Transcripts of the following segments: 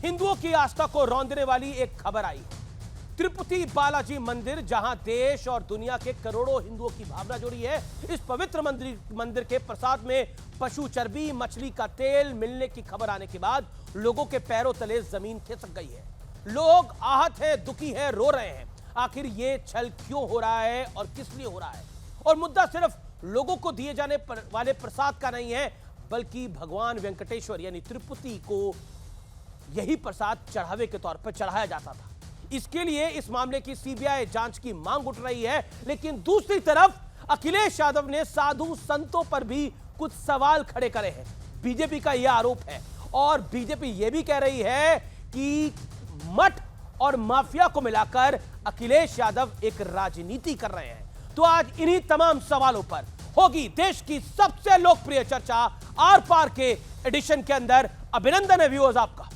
हिंदुओं की आस्था को रौंदने वाली एक खबर आई है। तिरुपति बालाजी मंदिर, जहां देश और दुनिया के करोड़ों हिंदुओं की भावना जुड़ी है, इस पवित्र मंदिर के प्रसाद में पशु चर्बी, मछली का तेल मिलने की खबर आने के बाद लोगों के पैरों तले जमीन खिसक गई है। लोग आहत हैं, दुखी हैं, रो रहे हैं। आखिर ये छल क्यों हो रहा है और किस लिए हो रहा है? और मुद्दा सिर्फ लोगों को दिए जाने वाले प्रसाद का नहीं है, बल्कि भगवान वेंकटेश्वर यानी तिरुपति को यही प्रसाद चढ़ावे के तौर पर चढ़ाया जाता था। इसके लिए इस मामले की सीबीआई जांच की मांग उठ रही है, लेकिन दूसरी तरफ अखिलेश यादव ने साधु संतों पर भी कुछ सवाल खड़े करे हैं। बीजेपी का यह आरोप है और बीजेपी यह भी कह रही है कि मठ और माफिया को मिलाकर अखिलेश यादव एक राजनीति कर रहे हैं। तो आज इन्हीं तमाम सवालों पर होगी देश की सबसे लोकप्रिय चर्चा आर पार के एडिशन के अंदर। अभिनंदन है व्यूअर्स आपका।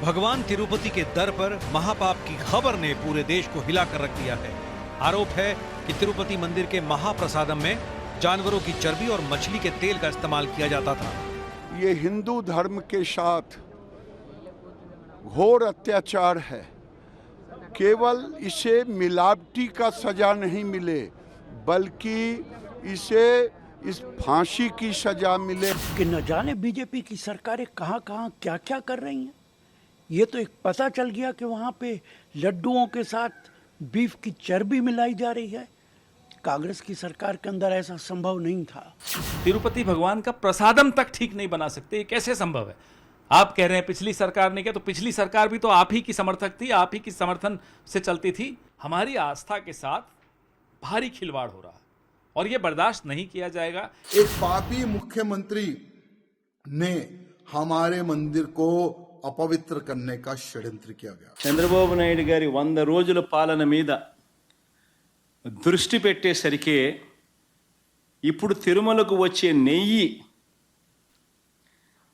भगवान तिरुपति के दर पर महापाप की खबर ने पूरे देश को हिलाकर रख दिया है। आरोप है कि तिरुपति मंदिर के महाप्रसादम में जानवरों की चर्बी और मछली के तेल का इस्तेमाल किया जाता था। ये हिंदू धर्म के साथ घोर अत्याचार है। केवल इसे मिलावटी का सजा नहीं मिले, बल्कि इसे इस फांसी की सजा मिले। कि न जाने बीजेपी की सरकारें कहां क्या क्या कर रही हैं। ये तो एक पता चल गया कि वहां पे लड्डुओं के साथ बीफ की चर्बी मिलाई जा रही है। कांग्रेस की सरकार के अंदर ऐसा संभव नहीं था। तिरुपति भगवान का प्रसादम तक ठीक नहीं बना सकते, ये कैसे संभव है? आप कह रहे हैं पिछली सरकार ने किया, तो पिछली सरकार भी तो आप ही की समर्थक थी, आप ही की समर्थन से चलती थी। हमारी आस्था के साथ भारी खिलवाड़ हो रहा है और ये बर्दाश्त नहीं किया जाएगा। एक पापी मुख्यमंत्री ने हमारे मंदिर को अपवित्र करने का षड्यंत्र किया गया। చంద్రబాబు నాయుడు గారి 100 రోజుల పాలన మీద దృష్టి పెట్టేసరికి ఇప్పుడు తిరుమలకు వచ్చే నెయ్యి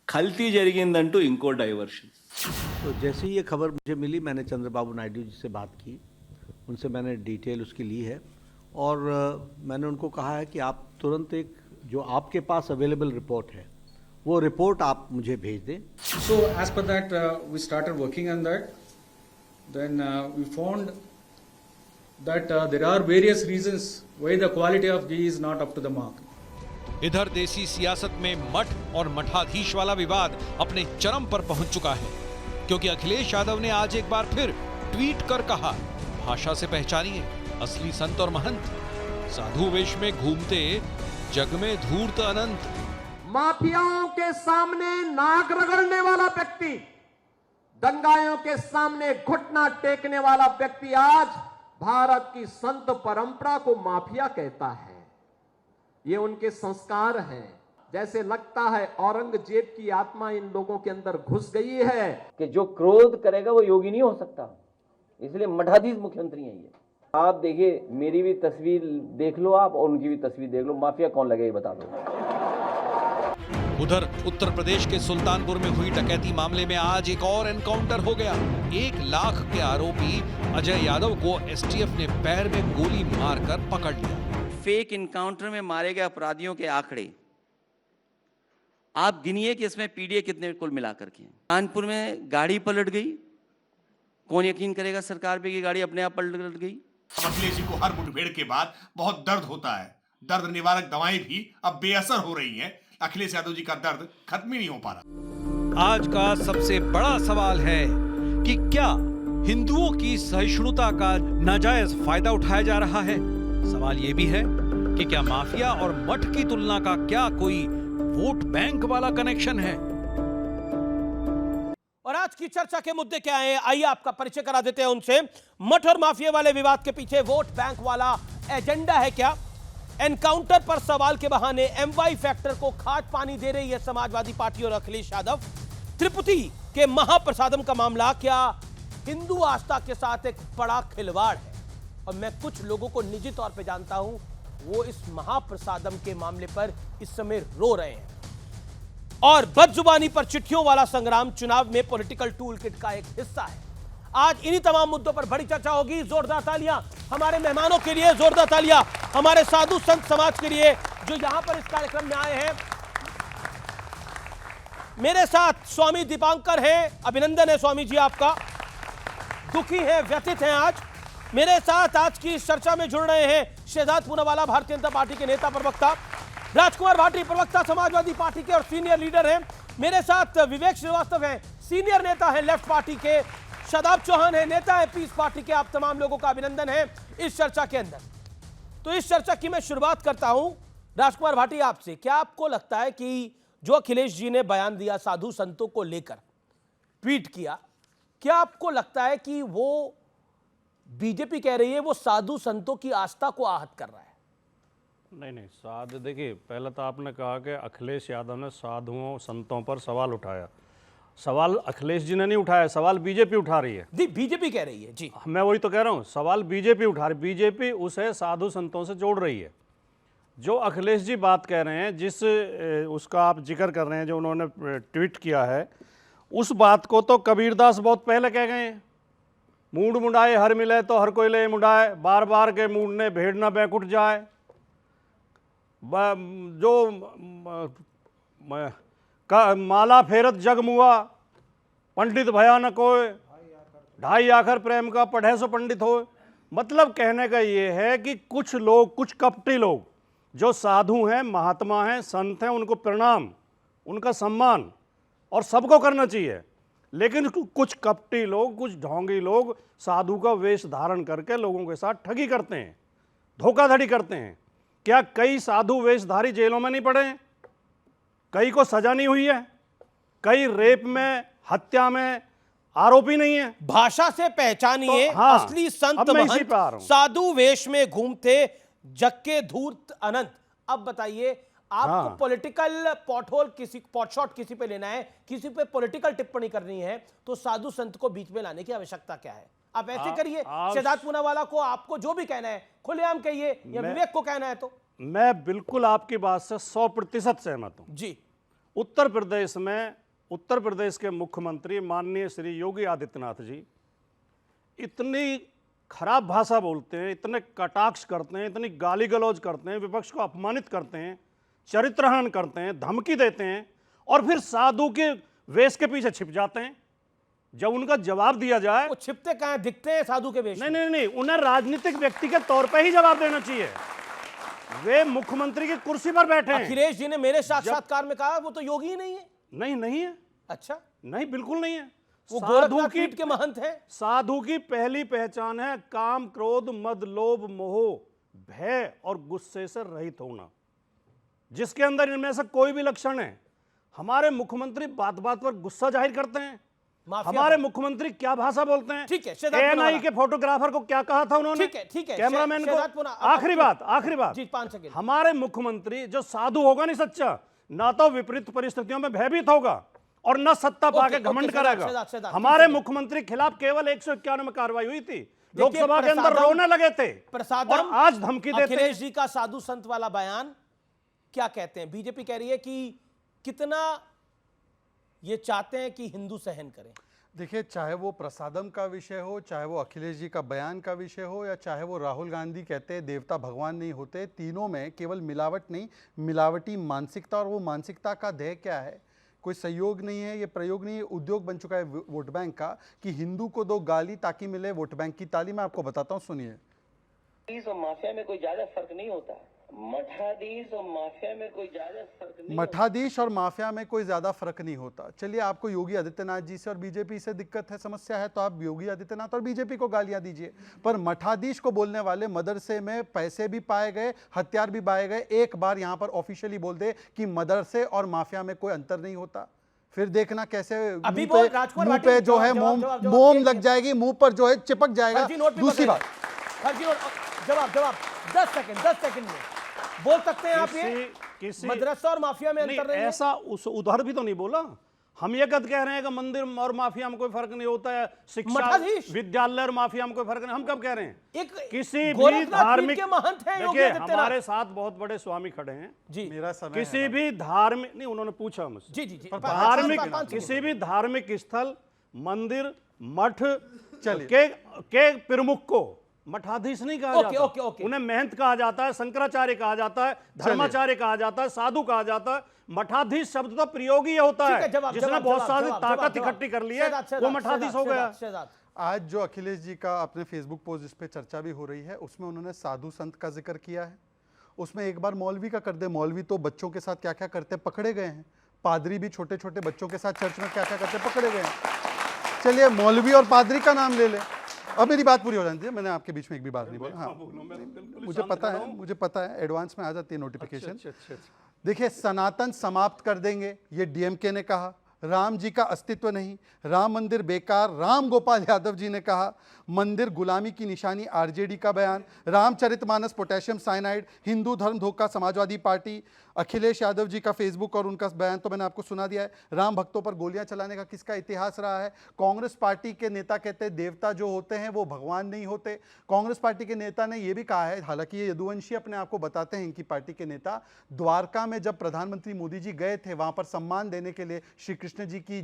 కల్తీ జరిగిందంటూ ఇంకో డైవర్షన్। तो जैसे ही ये खबर मुझे मिली, मैंने चंद्रबाबू नायडू जी से बात की, उनसे मैंने डिटेल उसकी ली है और मैंने उनको कहा है कि आप तुरंत एक जो आपके पास अवेलेबल रिपोर्ट है वो रिपोर्ट आप मुझे भेज दें। So as per that we started working on that. Then we found that there are various reasons why the quality of ghee is not up to the mark. इधर देसी सियासत में मठ और मठाधीश वाला विवाद अपने चरम पर पहुंच चुका है, क्योंकि अखिलेश यादव ने आज एक बार फिर ट्वीट कर कहा, भाषा से पहचानिए असली संत और महंत, साधु वेश में घूमते जग में धूर्त अनंत। माफियाओं के सामने नाक रगड़ने वाला व्यक्ति, दंगाइयों के सामने घुटना टेकने वाला व्यक्ति आज भारत की संत परंपरा को माफिया कहता है। ये उनके संस्कार हैं। जैसे लगता है औरंगजेब की आत्मा इन लोगों के अंदर घुस गई है कि जो क्रोध करेगा वो योगी नहीं हो सकता, इसलिए मठाधीश मुख्यमंत्री हैं ये। आप देखिए, मेरी भी तस्वीर देख लो आप और उनकी भी तस्वीर देख लो, माफिया कौन लगे ये बता दो। उधर उत्तर प्रदेश के सुल्तानपुर में हुई डकैती मामले में आज एक और एनकाउंटर हो गया। 1 लाख के आरोपी अजय यादव को एसटीएफ ने पैर में गोली मारकर पकड़ लिया। फेक इनकाउंटर में मारे गए अपराधियों के आंकड़े आप गिनिए कि इसमें पीडीए कितने कुल मिलाकर के। कानपुर में गाड़ी पलट गई, कौन यकीन करेगा सरकार पे कि गाड़ी अपने आप पलट गई। अखिलेश जी को हर मुठभेड़ के बाद बहुत दर्द होता है। दर्द निवारक दवाएं भी अब बेअसर हो रही हैं। अखिलेश यादव जी का दर्द खत्म ही नहीं हो पा रहा। आज का सबसे बड़ा सवाल है कि क्या हिंदुओं की सहिष्णुता का नाजायज फायदा उठाया जा रहा है? सवाल यह भी है कि क्या माफिया और मठ की तुलना का क्या कोई वोट बैंक वाला कनेक्शन है? और आज की चर्चा के मुद्दे क्या हैं, आइए आपका परिचय करा देते हैं उनसे। मठ और माफिया वाले विवाद के पीछे वोट बैंक वाला एजेंडा है क्या? एनकाउंटर पर सवाल के बहाने एमवाई फैक्टर को खाद पानी दे रही है समाजवादी पार्टी और अखिलेश यादव। तिरुपति के महाप्रसादम का मामला क्या हिंदू आस्था के साथ एक बड़ा खिलवाड़ है? और मैं कुछ लोगों को निजी तौर पे जानता हूं, वो इस महाप्रसादम के मामले पर इस समय रो रहे हैं। और बदजुबानी पर चिट्ठियों वाला संग्राम चुनाव में पॉलिटिकल टूल किट का एक हिस्सा है। आज इन्हीं तमाम मुद्दों पर बड़ी चर्चा होगी। जोरदार तालियां हमारे मेहमानों के लिए, जोरदार तालियां हमारे साधु संत समाज के लिए जो यहां पर इस कार्यक्रम में आए हैं। मेरे साथ स्वामी दीपांकर हैं, अभिनंदन है स्वामी जी आपका। दुखी हैं, व्यथित हैं आज। मेरे साथ आज की इस चर्चा में जुड़ रहे हैं शहजाद पूनावाला, भारतीय जनता पार्टी के नेता प्रवक्ता, राजकुमार भाटी प्रवक्ता समाजवादी पार्टी के और सीनियर लीडर हैं। मेरे साथ विवेक श्रीवास्तव हैं, सीनियर नेता हैं लेफ्ट पार्टी के, शादाब चौहान है, नेता है पीस पार्टी के। आप तमाम लोगों का अभिनंदन है इस चर्चा के अंदर। तो इस चर्चा की मैं शुरुआत करता हूं राजकुमार भाटी आपसे। क्या आपको लगता है कि जो अखिलेश जी ने बयान दिया साधु संतों को लेकर, ट्वीट किया, क्या आपको लगता है कि वो बीजेपी कह रही है वो साधु संतों की आस्था को आहत कर रहा है? नहीं, साधु, देखिए पहले तो आपने कहा कि अखिलेश यादव ने साधुओं संतों पर सवाल उठाया। सवाल अखिलेश जी ने नहीं उठाया, सवाल बीजेपी उठा रही है। जी, बीजेपी कह रही है। जी, मैं वही तो कह रहा हूँ, सवाल बीजेपी उठा रही। बीजेपी उसे साधु संतों से जोड़ रही है। जो अखिलेश जी बात कह रहे हैं, जिस उसका आप जिक्र कर रहे हैं, जो उन्होंने ट्वीट किया है, उस बात को तो कबीरदास बहुत पहले कह गए हैं। मूड मुंडाए हर मिले तो हर कोई ले मुंडाए, बार बार के मूडने भेड़ न बैकुट जाए। जो माला फेरत जग मुआ, पंडित भया न कोय, ढाई आखर प्रेम का पढ़े सो पंडित हो। मतलब कहने का ये है कि कुछ लोग, कुछ कपटी लोग जो साधु हैं, महात्मा हैं, संत हैं, उनको प्रणाम, उनका सम्मान और सबको करना चाहिए। लेकिन कुछ कपटी लोग, कुछ ढोंगी लोग साधु का वेश धारण करके लोगों के साथ ठगी करते हैं, धोखाधड़ी करते हैं। क्या कई साधु वेशधारी जेलों में नहीं पड़े हैं? कई को सजा नहीं हुई है? कई रेप में, हत्या में आरोपी नहीं है? भाषा से पहचानिए तो, हाँ, असली संत अब मैं इसी महंत पे आ रहा हूं। साधु वेश में घूमते जग के धूर्त अनंत। अब बताइए, आपको हाँ। पॉलिटिकल पॉटहोल, किसी पॉटशॉट किसी पे लेना है, किसी पे पॉलिटिकल टिप्पणी करनी है, तो साधु संत को बीच में लाने की आवश्यकता क्या है? आप ऐसे करिए, शहजाद पूनावाला को आपको जो भी कहना है खुलेआम कहिए, या विवेक को कहना है तो। मैं बिल्कुल आपकी बात से 100% सहमत हूं। जी, उत्तर प्रदेश में, उत्तर प्रदेश के मुख्यमंत्री माननीय श्री योगी आदित्यनाथ जी इतनी खराब भाषा बोलते हैं, इतने कटाक्ष करते हैं, इतनी गाली गलौज करते हैं, विपक्ष को अपमानित करते हैं, चरित्रहनन करते हैं, धमकी देते हैं, और फिर साधु के वेश के पीछे छिप जाते हैं। जब उनका जवाब दिया जाए, वो छिपते कहां, दिखते हैं साधु के वेश? नहीं, उन्हें राजनीतिक व्यक्ति के तौर पर ही जवाब देना चाहिए। वे मुख्यमंत्री की कुर्सी पर बैठे हैं। अखिलेश जी ने मेरे साक्षात्कार में कहा वो तो योगी ही नहीं है। नहीं है। अच्छा, नहीं, बिल्कुल नहीं है। वो गोरखनाथ पीठ के महंत है। साधु की पहली पहचान है काम, क्रोध, मद, लोभ, मोह, भय और गुस्से से रहित होना। जिसके अंदर इनमें से कोई भी लक्षण है। हमारे मुख्यमंत्री बात बात पर गुस्सा जाहिर करते हैं। हमारे मुख्यमंत्री क्या भाषा बोलते हैं? ठीक है, एएनआई के फोटोग्राफर को क्या कहा था उन्होंने? ठीक है, कैमरामैन को। आखिरी बात जी, 5 सेकंड। हमारे मुख्यमंत्री जो साधु होगा नहीं सच्चा, ना तो विपरीत परिस्थितियों में भयभीत होगा और न सत्ता पाके घमंड करेगा। हमारे मुख्यमंत्री खिलाफ केवल 151 में कार्रवाई हुई थी, लोकसभा के अंदर रोने लगे थे, और आज धमकी देते। अखिलेश जी का साधु संत वाला बयान क्या कहते हैं? बीजेपी कह रही है कि कितना ये चाहते हैं कि हिंदू सहन करें। देखिए, चाहे वो प्रसादम का विषय हो, चाहे वो अखिलेश जी का बयान का विषय हो, या चाहे वो राहुल गांधी कहते हैं देवता भगवान नहीं होते, तीनों में केवल मिलावट नहीं, मिलावटी मानसिकता। और वो मानसिकता का ध्येय क्या है? कोई सहयोग नहीं है, ये प्रयोग नहीं है, उद्योग बन चुका है वोट बैंक का, कि हिंदू को दो गाली ताकि मिले वोट बैंक की ताली। मैं आपको बताता हूँ, सुनिए। माफिया में कोई ज्यादा फर्क नहीं होता। मठाधीश और माफिया में कोई ज्यादा फर्क नहीं। मठाधीश और माफिया में कोई ज्यादा फर्क नहीं होता। चलिए, आपको योगी आदित्यनाथ जी से और बीजेपी से दिक्कत है, समस्या है, तो आप योगी आदित्यनाथ और बीजेपी को गालियां दीजिए। पर मठाधीश को बोलने वाले मदरसे में पैसे भी पाए गए, हथियार भी पाए गए। एक बार यहां पर ऑफिशियली बोल दे कि मदरसे और माफिया में कोई अंतर नहीं होता, फिर देखना कैसे मुंह पे जो है मोम लग जाएगी, मुंह पर जो है चिपक जाएगा। दूसरी बात, जवाब 10 सेकंड में बोल सकते हैं आप। ये मदरसा और माफिया में अंतर नहीं है? ऐसा उधर भी तो नहीं बोला। हम ये कद कह रहे हैं कि मंदिर और माफिया में कोई फर्क नहीं होता है, शिक्षा विद्यालय और माफिया में कोई फर्क नहीं। हम कब कह रहे हैं? किसी भी धार्मिक, देखिए हमारे साथ बहुत बड़े स्वामी खड़े हैं जी, मेरा समय किसी भी धार्मिक, नहीं उन्होंने पूछा मुझसे, जी, धार्मिक, किसी भी धार्मिक स्थल, मंदिर, मठ, के प्रमुख को मठाधीश नहीं कहा ओके, जाता। Okay, okay. उन्हें महंत कहा जाता है, शंकराचार्य कहा जाता है, धर्माचार्य कहा जाता है, साधु कहा जाता है। मठाधीश शब्द तो प्रयोग ही होता ठीक है, है, जवाब, जिसने जवाब, बहुत जवाब, सारी जवाब, ताकत जवाब, इकट्ठी कर ली है, शहजाद, वो मठाधीश हो गया। शहजाद। आज जो अखिलेश जी का अपने फेसबुक पोस्ट जिस पे चर्चा भी हो रही है, उसमें उन्होंने साधु संत का जिक्र किया है। उसमें एक बार मौलवी का कर दे, मौलवी तो बच्चों के साथ क्या क्या करते पकड़े गए हैं। पादरी भी छोटे छोटे बच्चों के साथ चर्च में क्या क्या करते पकड़े गए हैं। चलिए मौलवी और पादरी का नाम ले ले। अब मेरी बात पूरी हो जाती है, मैंने आपके बीच में एक भी बात नहीं बोला। हाँ, मुझे पता है एडवांस में आ जाती है नोटिफिकेशन। देखिए, सनातन समाप्त कर देंगे, ये डीएमके ने कहा। राम जी का अस्तित्व नहीं, राम मंदिर बेकार, राम गोपाल यादव जी ने कहा। मंदिर गुलामी की निशानी, आरजेडी का बयान। रामचरितमानस पोटेशियम साइनाइड, हिंदू धर्म धोखा, समाजवादी पार्टी। अखिलेश यादव जी का फेसबुक और उनका बयान तो मैंने आपको सुना दिया है। राम भक्तों पर गोलियां चलाने का किसका इतिहास रहा है। कांग्रेस पार्टी के नेता कहते हैं देवता जो होते हैं वो भगवान नहीं होते। कांग्रेस पार्टी के नेता ने यह भी कहा है, हालांकि ये यदुवंशी अपने आप को बताते हैं इनकी पार्टी के नेता, द्वारका में जब प्रधानमंत्री मोदी जी गए थे वहां पर सम्मान देने के लिए, श्री कृष्ण जी की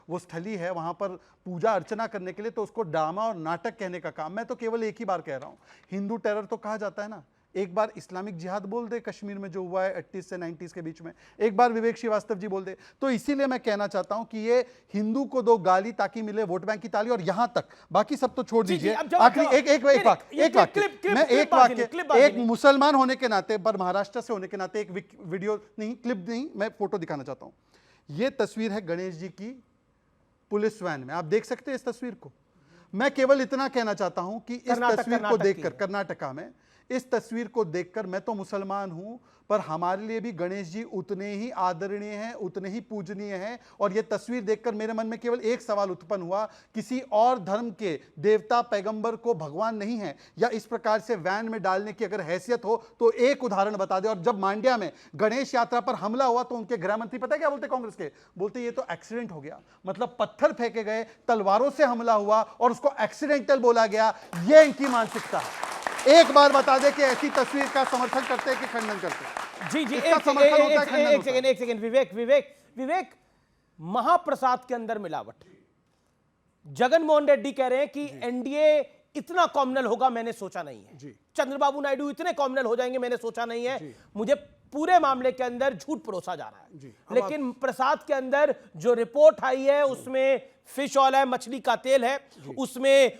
वो स्थली है वहां पर पूजा अर्चना करने के लिए, तो उसको ड्रामा और नाटक कहने का काम। मैं तो केवल एक ही बार कह रहा हूं, हिंदू टेरर तो कहा जाता है ना। एक बार इस्लामिक जिहाद बोल दे कश्मीर में जो हुआ है 80 से 90 के बीच में, एक बार विवेक श्रीवास्तव जी बोल दे। तो इसीलिए मैं कहना चाहता हूं कि ये हिंदू को दो गाली ताकि मिले वोट बैंक की ताली, और यहां तक बाकी सब तो छोड़ दीजिए। आखिरी एक वाक्य, एक मुसलमान होने के नाते, पर महाराष्ट्र से होने के नाते, एक वीडियो नहीं, क्लिप नहीं, मैं फोटो दिखाना चाहता हूं। ये तस्वीर है गणेश जी की पुलिस वैन में, आप देख सकते हैं इस तस्वीर को। मैं केवल इतना कहना चाहता हूं कि इस तस्वीर को देखकर, कर्नाटका में इस तस्वीर को देखकर, मैं तो मुसलमान हूं पर हमारे लिए भी गणेश जी उतने ही आदरणीय हैं, उतने ही पूजनीय हैं। और यह तस्वीर देखकर मेरे मन में केवल एक सवाल उत्पन्न हुआ, किसी और धर्म के देवता पैगंबर को भगवान नहीं है या इस प्रकार से वैन में डालने की अगर हैसियत हो तो एक उदाहरण बता दे। और जब मांड्या में गणेश यात्रा पर हमला हुआ तो उनके गृह मंत्री पता है क्या बोलते, कांग्रेस के, बोलते ये तो एक्सीडेंट हो गया। मतलब पत्थर फेंके गए, तलवारों से हमला हुआ और उसको एक्सीडेंटल बोला गया। यह इनकी मानसिकता है। एक बार बता दे कि ऐसी तस्वीर का समर्थन करते हैं कि खंडन करते हैं। जी, एक सेकंड विवेक, महाप्रसाद के अंदर मिलावट। जगनमोहन रेड्डी कह रहे हैं कि एनडीए इतना कॉम्युनल होगा मैंने सोचा नहीं है। चंद्रबाबू नायडू इतने कॉम्युनल हो जाएंगे मैंने सोचा नहीं है। मुझे पूरे मामले के अंदर झूठ परोसा जा रहा है। लेकिन प्रसाद के अंदर जो रिपोर्ट आई है उसमें फिश ऑयल है, मछली का तेल है, उसमें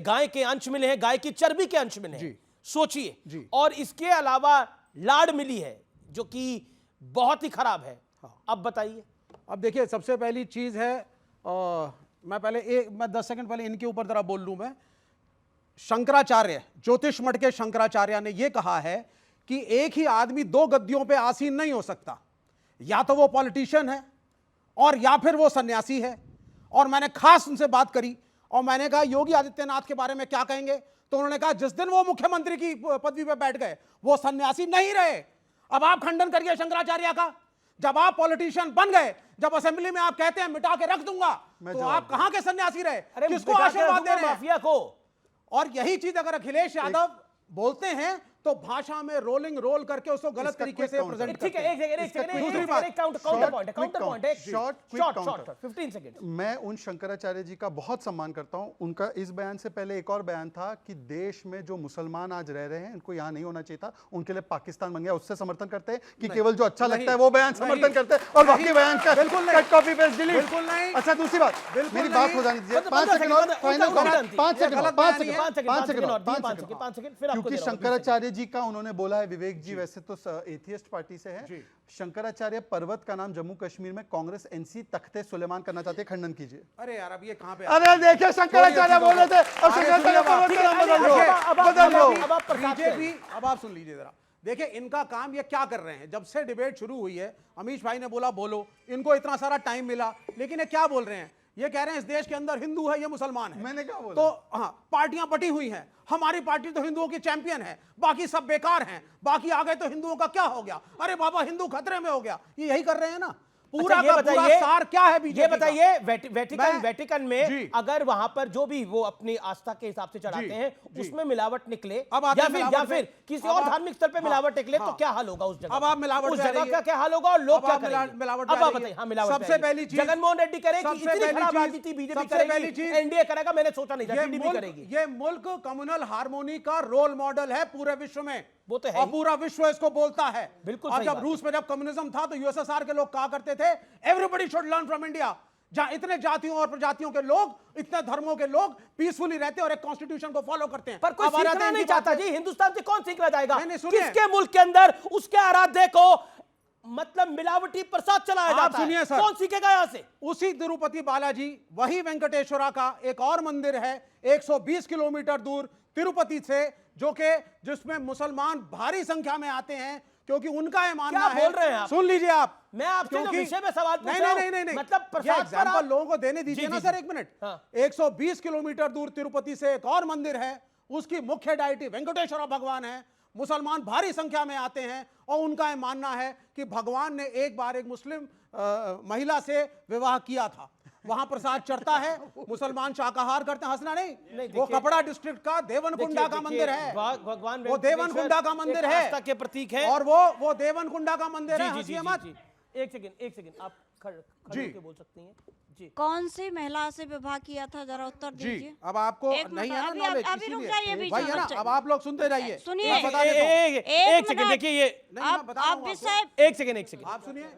गाय के अंश मिले हैं, गाय की चर्बी के अंश मिले हैं। सोचिए, और इसके अलावा लाड़ मिली है जो कि बहुत ही खराब है। अब बताइए। अब देखिए, सबसे पहली चीज है, मैं 10 सेकंड पहले इनके ऊपर जरा बोल लूं। मैं शंकराचार्य, ज्योतिष मठ के शंकराचार्य ने यह कहा है कि एक ही आदमी दो गद्दियों पे आसीन नहीं हो सकता, या तो वो पॉलिटिशियन है और या फिर वो सन्यासी है। और मैंने खास उनसे बात करी और मैंने कहा योगी आदित्यनाथ के बारे में क्या कहेंगे, तो उन्होंने कहा जिस दिन वो मुख्यमंत्री की पदवी पे बैठ गए वो सन्यासी नहीं रहे। अब आप खंडन करिए शंकराचार्य का। जब आप पॉलिटिशियन बन गए, जब असेंबली में आप कहते हैं मिटा के रख दूंगा, तो आप कहां के सन्यासी रहे, किसको आशीर्वाद दे रहे हैं माफिया को। और यही चीज अगर अखिलेश यादव बोलते हैं तो भाषा में रोलिंग रोल करके उसको गलत तरीके से प्रेजेंट करते हैं। दूसरी बात, काउंटर पॉइंट, शॉर्ट 15 सेकंड। मैं उन शंकराचार्य जी का बहुत सम्मान करता हूं। उनका इस बयान से पहले एक और बयान था कि देश में जो मुसलमान आज रह रहे हैं इनको यहां नहीं होना चाहिए था, उनके लिए पाकिस्तान बन गया। उससे समर्थन करते हैं कि केवल जो अच्छा लगता है वो बयान समर्थन करते हैं और बाकी बयान का कट कॉपी पेस्ट डिलीट। बिल्कुल नहीं। अच्छा, दूसरी बात, मेरी बात हो जाने दीजिए। 5 सेकंड और फाइनल, 5 सेकंड, क्योंकि शंकराचार्य जी का उन्होंने बोला है, विवेक जी वैसे तो एथियस्ट पार्टी से है, शंकराचार्य पर्वत का नाम जम्मू कश्मीर में कांग्रेस एनसी तख्ते सुलेमान करना चाहते हैं, खंडन कीजिए। अरे यार, अब ये कहां पे, अरे देखिए शंकराचार्य बोले थे और शंकराचार्य पर्वत का नाम बदल लो। बीजेपी, अब आप सुन लीजिए जरा। देखिए इनका काम ये क्या कर रहे हैं। जब से डिबेट शुरू हुई है, अमीश भाई ने बोला बोलो, इनको इतना सारा टाइम मिला, लेकिन ये क्या बोल रहे हैं, ये कह रहे हैं इस देश के अंदर हिंदू है, ये मुसलमान है। मैंने क्या बोला? तो हाँ, पार्टियां बटी हुई हैं, हमारी पार्टी तो हिंदुओं की चैंपियन है, बाकी सब बेकार हैं, बाकी आ गए तो हिंदुओं का क्या हो गया, अरे बाबा हिंदू खतरे में हो गया, ये यही कर रहे हैं ना। पूरा अच्छा, का पूरा सार क्या है बीजेपी ये बताइए मैं- वेटिकन में अगर वहां पर जो भी वो अपनी आस्था के हिसाब से चढ़ाते हैं उसमें मिलावट निकले अब आते या हैं फिर मिलावट या पे। फिर किसी अब और आप- धार्मिक स्थल पे हाँ, मिलावट निकले तो हाँ। क्या हाल होगा उस जगह अब आप मिलावट उस पे आ जगह रही का है। क्या हाल होगा और लोग अब क्या आप करेंगे? मिलावट पे अब आ आप रही है। बताइए। हाँ, मिलावट सबसे पे आ रही है। पहली चीज- जगनमोहन रेड्डी करेगी सबसे इतनी पहली खराब चीज- राजनीति बीजेपी सबसे पहली करेगी, चीज- एनडीए करेगा, मैंने सोचा नहीं था टीडीपी करेगी। ये मुल्क कम्युनल हार्मोनी का रोल मॉडल है पूरे विश्व में। वो तो है और ही। पूरा विश्व इसको बोलता है। बिल्कुल और सही जब बात रूस में जब कम्युनिज्म था तो यूएसएसआर के लोग कहा करते थे everybody should learn from India, जहां इतने जातियों और प्रजातियों के लोग, इतने धर्मों के लोग पीसफुली रहते हैं और एक कॉन्स्टिट्यूशन को फॉलो करते हैं। पर कोई अब आ रहा सीखना था नहीं इनकी बात चाहता पे। जी, हिंदुस्तान से कौन सीखना चाहेगा? नहीं, सुनिए। किसके मुल्क के अंदर उसके आराध्य को मतलब मिलावटी प्रसाद चलाया आप जाता सुनिए है? सर, कौन सीखेगा यहां से? उसी तिरुपति बालाजी, वही वेंकटेश्वरा का एक और मंदिर है 120 किलोमीटर दूर तिरुपति से, जो कि जिसमें मुसलमान भारी संख्या में आते हैं, क्योंकि उनका ये मानना क्या है। बोल रहे हैं आप? सुन लीजिए आप, मैं आपसे जो क्योंकि- विषय में सवाल पूछ नहीं, रहा नहीं, हूं, नहीं, नहीं, मतलब ये प्रसाद पर एग्जाम्पल आप- लोगों को देने दीजिए जी, ना जी, सर, जी। एक मिनट। हाँ। 120 किलोमीटर दूर तिरुपति से एक और मंदिर है, उसकी मुख्य डायटी वेंकटेश्वरा भगवान है। मुसलमान भारी संख्या में आते हैं और उनका यह मानना है कि भगवान ने एक बार एक मुस्लिम महिला से विवाह किया था। वहां प्रसाद चढ़ता है, मुसलमान शाकाहार करते हैं। हंसना नहीं, वो देखिए- कपड़ा डिस्ट्रिक्ट का देवनकुंडा का मंदिर है। भगवान वो देवनकुंडा का मंदिर है, आस्था के प्रतीक है। और वो देवनकुंडा का मंदिर है। जी, जी, हंसिए जी, मत। जी। एक सेकंड आप खड़े होकर बोल सकती हैं जी। कौन सी महिला से विवाह किया था, जरा उत्तर दीजिए। जी, अब आपको एक नहीं है ना मिनट, नॉलेज, अभी रुक जाइए बीच वही में, है ना। बच्चे। अब आप लोग सुनते रहिए। सुनिए, मैं बता देता हूं। एक सेकंड देखिए, ये नहीं, मैं बता रहा हूं विषय एक सेकंड आप सुनिए,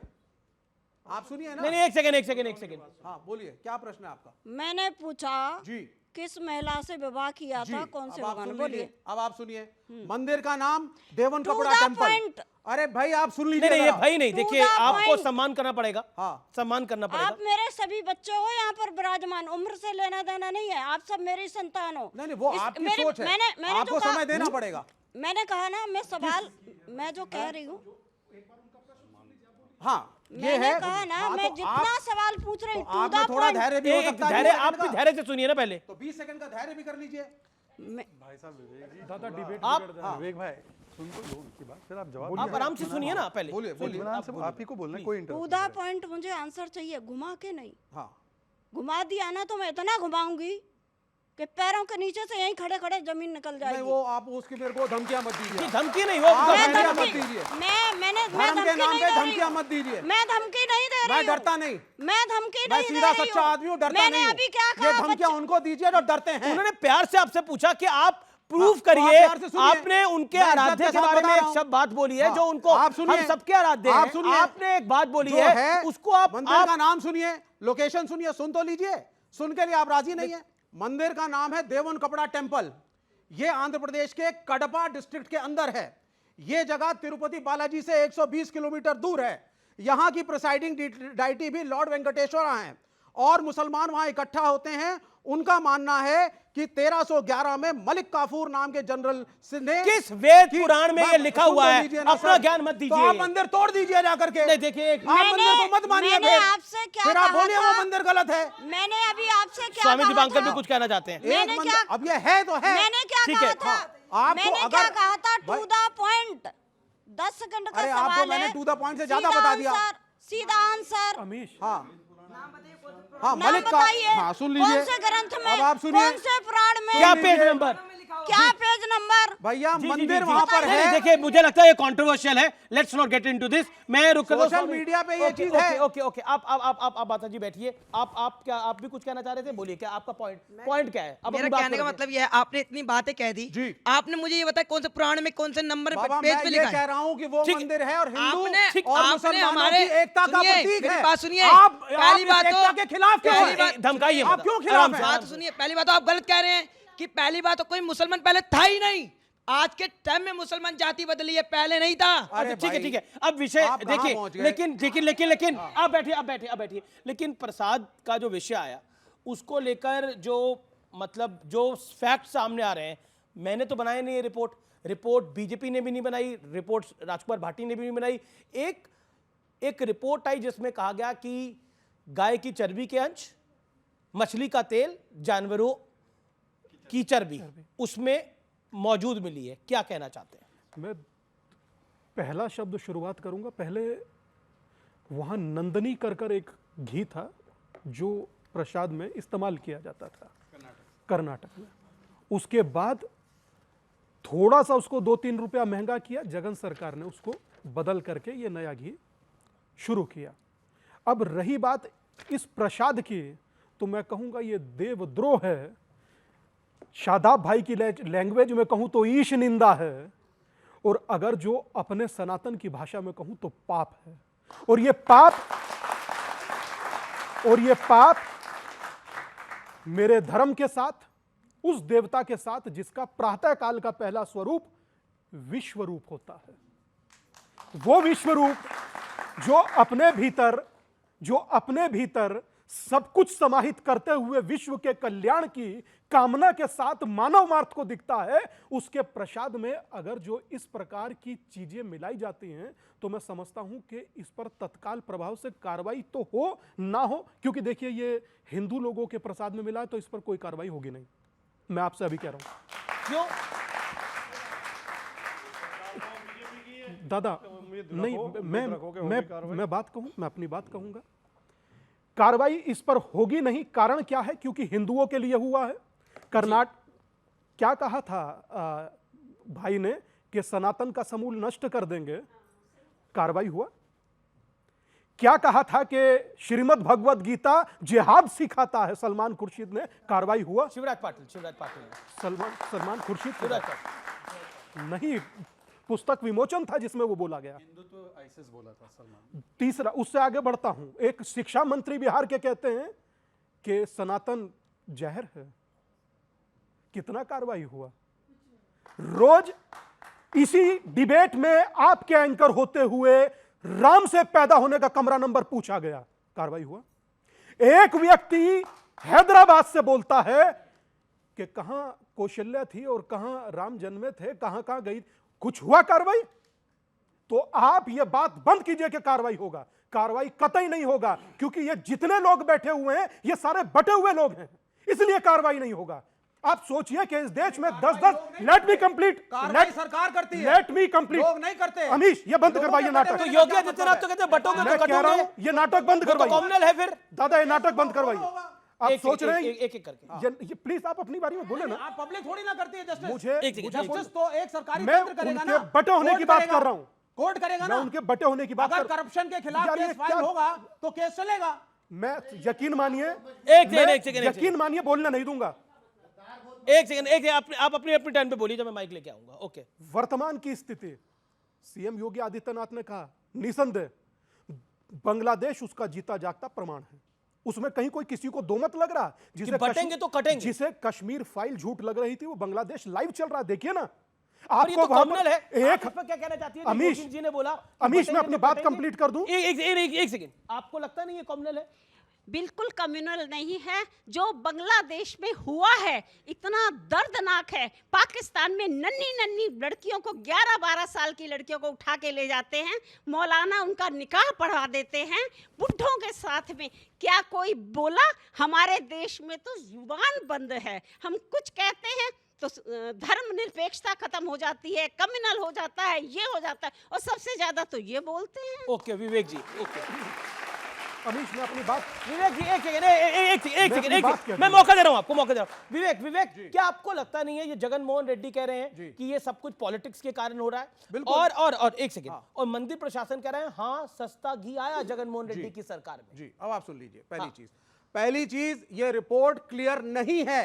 आप सुनिए ना। नहीं, एक सेकंड हाँ बोलिए, क्या प्रश्न है आपका? मैंने पूछा जी, किस महिला से विवाह किया जी, था, कौन से अब आप भगवान? सुन बोलिए। लीजिए, अब आप सुनिए। मंदिर का नाम देवन To कपड़ा the टेम्पल। point। अरे भाई आप सुन नहीं लीजिए नहीं, ये जरा। भाई नहीं, To देखिए the आपको point। सम्मान करना पड़ेगा। हाँ, सम्मान करना पड़ेगा। आप मेरे सभी बच्चों हो यहाँ पर विराजमान, उम्र से लेना देना नहीं है, आप सब मेरी संतान हो। नहीं नहीं, वो आपकी सोच है, मैंने आपको जो कहा- समय देना पड़ेगा। मैंने कहा ना, मैं सवाल मैं जो कह रही हूँ, हाँ ये मैंने है। कहा ना, हाँ, मैं तो जितना आप- सवाल पूछ रही तो हूँ, आप में थोड़ा धैर्य भी हो सकता है। धैर्य, 20 आप सेकंड भी का। धैर्य से सुनिए ना पहले। तो 20 सेकंड का धैर्य भी कर लीजिए। भाई साहब विवेक जी, दादा डिबेट आप- बिगड़ हाँ। विवेक भाई सुन तो लो उनकी बात, फिर आप जवाब आप दीजिए। आराम से सुनिए ना पहले। बोलिए बोलिए। आप ही को बोलना है, कोई टू इंटरेस्ट द पॉइंट, मुझे आंसर चाहिए, घुमा के नहीं। हाँ, घुमा दिया ना तो मैं इतना घुमाऊंगी कि पैरों के नीचे से यहीं खड़े खड़े जमीन निकल नहीं जाएगी। वो आप उसकी मेरे को धमकियां मत जी, दीजिए। धमकी नहीं वो आप मैं धमकियां धमकी- मत दीजिए। मैं धर्म के धमकी नाम नहीं पे दे रही धमकियां हूँ। मत दीजिए। मैं धमकी नहीं दे रही मैं हूँ। डरता नहीं। मैं धमकी मैं नहीं दे सीधा रही सच्चा आदमी हूँ, डरता मैंने नहीं हूँ। अभी क्या ये कहा? धमकियां उनको दीजिए जो डरते हैं। उन्होंने प्यार से आपसे पूछा कि आप प्रूफ हाँ, तो करिए। आप प्यार से सुनिए। आपने उनके मैं इज्जत आराध्य के के साथ बारे बता में रहा एक हूं। शब्द बात बोली है हाँ, जो उनको आप सुनिए। हम सबके आराध्य आप हैं। सुनिए। आपने एक बात बोली जो है उसको आप मंदिर का नाम सुनिए, लोकेशन सुनिए, सुन तो लीजिए। सुन के लिए आप राजी नहीं है? मंदिर का नाम है देवन कपड़ा टेम्पल। ये आंध्र प्रदेश के कडपा डिस्ट्रिक्ट के अंदर है। ये जगह तिरुपति बालाजी से 120 किलोमीटर दूर है। यहां की प्रिसाइडिंग डाइटी भी लॉर्ड वेंकटेश्वरा हैं और मुसलमान वहां इकट्ठा होते हैं। उनका मानना है कि 1311 में मलिक काफूर नाम के जनरल ने किस वेद पुराण में ये लिखा हुआ है? लीजिए ना अपना सर। ज्ञान मत तो दीजिए। आप मंदिर तोड़ दीजिए जाकर के। नहीं, देखिए आप मंदिर को मत मानिए। मैंने आपसे क्या फिर आप कहा बोलिए था? वो मंदिर गलत है। मैंने अभी आपसे क्या स्वामी कहा दीपांकर था? भी कुछ कहना चाहते हैं। मैंने एक क्या- मंदिर- अब ये है तो है। मैंने क्या ठीक कहा है। था? आपको मैंने अगर- क्या कहा था? टू भाई- द पॉइंट। 10 सेकंड का अरे सवाल आपको है। मैंने to the point से ज्यादा सीधा बता दिया। आंसर, सीधा आंसर। अमीश हाँ हाँ, नाम मलिक का बताइए। हाँ सुन लीजिए। कौन से ग्रंथ में, अब आप सुनिए। कौन से पुराण में, क्या पेज नंबर? क्या पेज नंबर? भैया जी, जी, मंदिर जी, वहां जी। पर नहीं, है। देखिए मुझे लगता है ये कंट्रोवर्शियल है। Let's not get into this. मैं रुक सोशल मीडिया पे ये चीज है। ओके ओके, आप माता जी बैठिए। आप क्या, आप भी कुछ कहना चाह रहे थे? बोलिए, क्या आपका पॉइंट क्या है? अब मेरा अपनी बात कहने का करो। मतलब ये है, आपने इतनी बातें कह दी। जी। आपने मुझे ये बताया कौन से पुराण में कौन से नंबर बाबा पेज मैं पे ये लिखा कह है? रहा हूँ कि वो ठीक। मंदिर है और हिंदू आपने और आपने मुसलमानों हमारे की एकता का सुनिए, प्रतीक मेरी है। बात सुनिए। आप पहली इस बात एकता तो के खिलाफ क्यों पहली हैं? बात धमकाइए आप मत। क्यों खिलाफ आराम हैं? से, बात तो सुनिए। पहली बात तो आप गलत कह रहे हैं कि पहली बात तो कोई मुसलमान पहले था ही नहीं। आज के टाइम में मुसलमान जाति बदली है, पहले नहीं था। अरे अच्छा, ठीक है भाई, ठीक है। अब विषय आप कहाँ देखिए, पहुंच गए? लेकिन आप बैठिए। लेकिन प्रसाद का जो विषय आया उसको लेकर जो मतलब जो फैक्ट सामने आ रहे हैं, मैंने तो बनाया नहीं है रिपोर्ट बीजेपी ने भी नहीं बनाई, रिपोर्ट राजकुमार भाटी ने भी नहीं बनाई। एक रिपोर्ट आई जिसमें कहा गया कि गाय की चर्बी के अंश, मछली का तेल, जानवरों की चर्बी उसमें मौजूद मिली है। क्या कहना चाहते हैं? मैं पहला शब्द शुरुआत करूंगा। पहले वहाँ नंदनी कर एक घी था जो प्रसाद में इस्तेमाल किया जाता था कर्नाटक में। उसके बाद थोड़ा सा उसको 2-3 रुपया महंगा किया, जगन सरकार ने उसको बदल करके ये नया घी शुरू किया। अब रही बात इस प्रसाद की, तो मैं कहूँगा ये देवद्रोह है। शादाब भाई की लैंग्वेज में कहूँ तो ईश निंदा है, और अगर जो अपने सनातन की भाषा में कहूँ तो पाप है। और ये पाप मेरे धर्म के साथ, उस देवता के साथ जिसका प्रातः काल का पहला स्वरूप विश्वरूप होता है। वो विश्वरूप जो अपने भीतर सब कुछ समाहित करते हुए विश्व के कल्याण की कामना के साथ मानव मार्ग को दिखता है, उसके प्रसाद में अगर जो इस प्रकार की चीजें मिलाई जाती हैं तो मैं समझता हूं कि इस पर तत्काल प्रभाव से कार्रवाई तो हो ना हो, क्योंकि देखिए ये हिंदू लोगों के प्रसाद में मिला है तो इस पर कोई कार्रवाई होगी नहीं। मैं आपसे अभी कह रहा हूं। क्यों दादा? नहीं, मैं बात कहूं, मैं अपनी बात कहूंगा। कार्रवाई इस पर होगी नहीं। कारण क्या है? क्योंकि हिंदुओं के लिए हुआ है। क्या कहा था भाई ने कि सनातन का समूल नष्ट कर देंगे, कार्रवाई हुआ। क्या कहा था कि श्रीमद् भगवद गीता जिहाद सिखाता है सलमान खुर्शीद ने, कार्रवाई हुआ। शिवराज पाटिल सलमान खुर्शीद नहीं, पुस्तक विमोचन था जिसमें वो बोला गया। हिंदुत्व आईसिस बोला था सलमान। तीसरा, उससे आगे बढ़ता हूं, एक शिक्षा मंत्री बिहार के कहते हैं कि सनातन जहर है। कितना कार्रवाई हुआ? रोज इसी डिबेट में आपके एंकर होते हुए राम से पैदा होने का कमरा नंबर पूछा गया, कार्रवाई हुआ। एक व्यक्ति हैदराबाद से बोलता है कि कहां कौशल्या थी और कहां राम जन्मे थे, कहां कहां गई, कुछ हुआ कार्रवाई? तो आप ये बात बंद कीजिए कि कार्रवाई होगा। कार्रवाई कतई नहीं होगा, क्योंकि ये जितने लोग बैठे हुए हैं ये सारे बटे हुए लोग हैं, इसलिए कार्रवाई नहीं होगा। आप सोचिए कि इस देश में 10-10 लेट मी कंप्लीट, सरकार करती है, लेट मी कंप्लीट, लोग नहीं करते। अमीश ये बंद करवाइए नाटक। तो योगी आदित्यनाथ तो कहते हैं बटोगे तो कटोगे। ये नाटक बंद करवाइए। कॉमनल है फिर दादा, ये नाटक बंद करवाइए। आप सोच रहे हैं एक एक करके, ये प्लीज आप अपनी बारी में बोले ना। आप पब्लिक थोड़ी ना करती है जस्टिस। मुझे जस्टिस तो एक सरकारी मैं तंत्र करेगा उनके ना, बटे होने की बात कर रहा हूं। कोर्ट करेगा मैं ना, उनके बटे होने की बात अगर करप्शन के खिलाफ यार, ये केस फाइल क्या- होगा तो केस चलेगा। मैं यकीन मानिए, एक सेकंड, यकीन मानिए, बोलने नहीं दूंगा। एक सेकंड, आप अपनी टाइम पे बोलिए, जब मैं माइक लेके आऊंगा। ओके। वर्तमान की स्थिति, सीएम योगी आदित्यनाथ ने कहा निसंदेह बांग्लादेश उसका जीता जागता प्रमाण है। उसमें कहीं कोई किसी को दो मत लग रहा। जिसे बटेंगे तो कटेंगे। जिसे कश्मीर फाइल झूठ लग रही थी वो बांग्लादेश लाइव चल रहा है, देखिए ना। आपको तो कॉमनल है। एक आप इस पर क्या कहना चाहती है? अमीश जी ने बोला, अमीश मैं अपनी बात कंप्लीट कर दूं। एक सेकंड, आपको लगता नहीं ये कॉमनल है? बिल्कुल कम्युनल नहीं है। जो बांग्लादेश में हुआ है इतना दर्दनाक है। पाकिस्तान में नन्ही नन्ही लड़कियों को, 11-12 साल की लड़कियों को उठा के ले जाते हैं, मौलाना उनका निकाह पढ़ा देते हैं बुढ़ों के साथ में। क्या कोई बोला? हमारे देश में तो जुबान बंद है। हम कुछ कहते हैं तो धर्मनिरपेक्षता खत्म हो जाती है, कम्युनल हो जाता है, ये हो जाता है, और सबसे ज्यादा तो ये बोलते हैं। ओके विवेक जी, ओके अमीश मैं अपनी बात, विवेक जी एक सेकंड, मैं मौका दे रहा हूं आपको, मौका दे रहा हूं। विवेक क्या आपको लगता नहीं है ये जगन मोहन रेड्डी कह रहे हैं कि ये सब कुछ पॉलिटिक्स के कारण हो रहा है? और एक सेकंड, और मंदिर प्रशासन कह रहे हैं हाँ सस्ता घी आया जगन मोहन रेड्डी की सरकार में। जी, अब आप सुन लीजिए। पहली चीज ये रिपोर्ट क्लियर नहीं है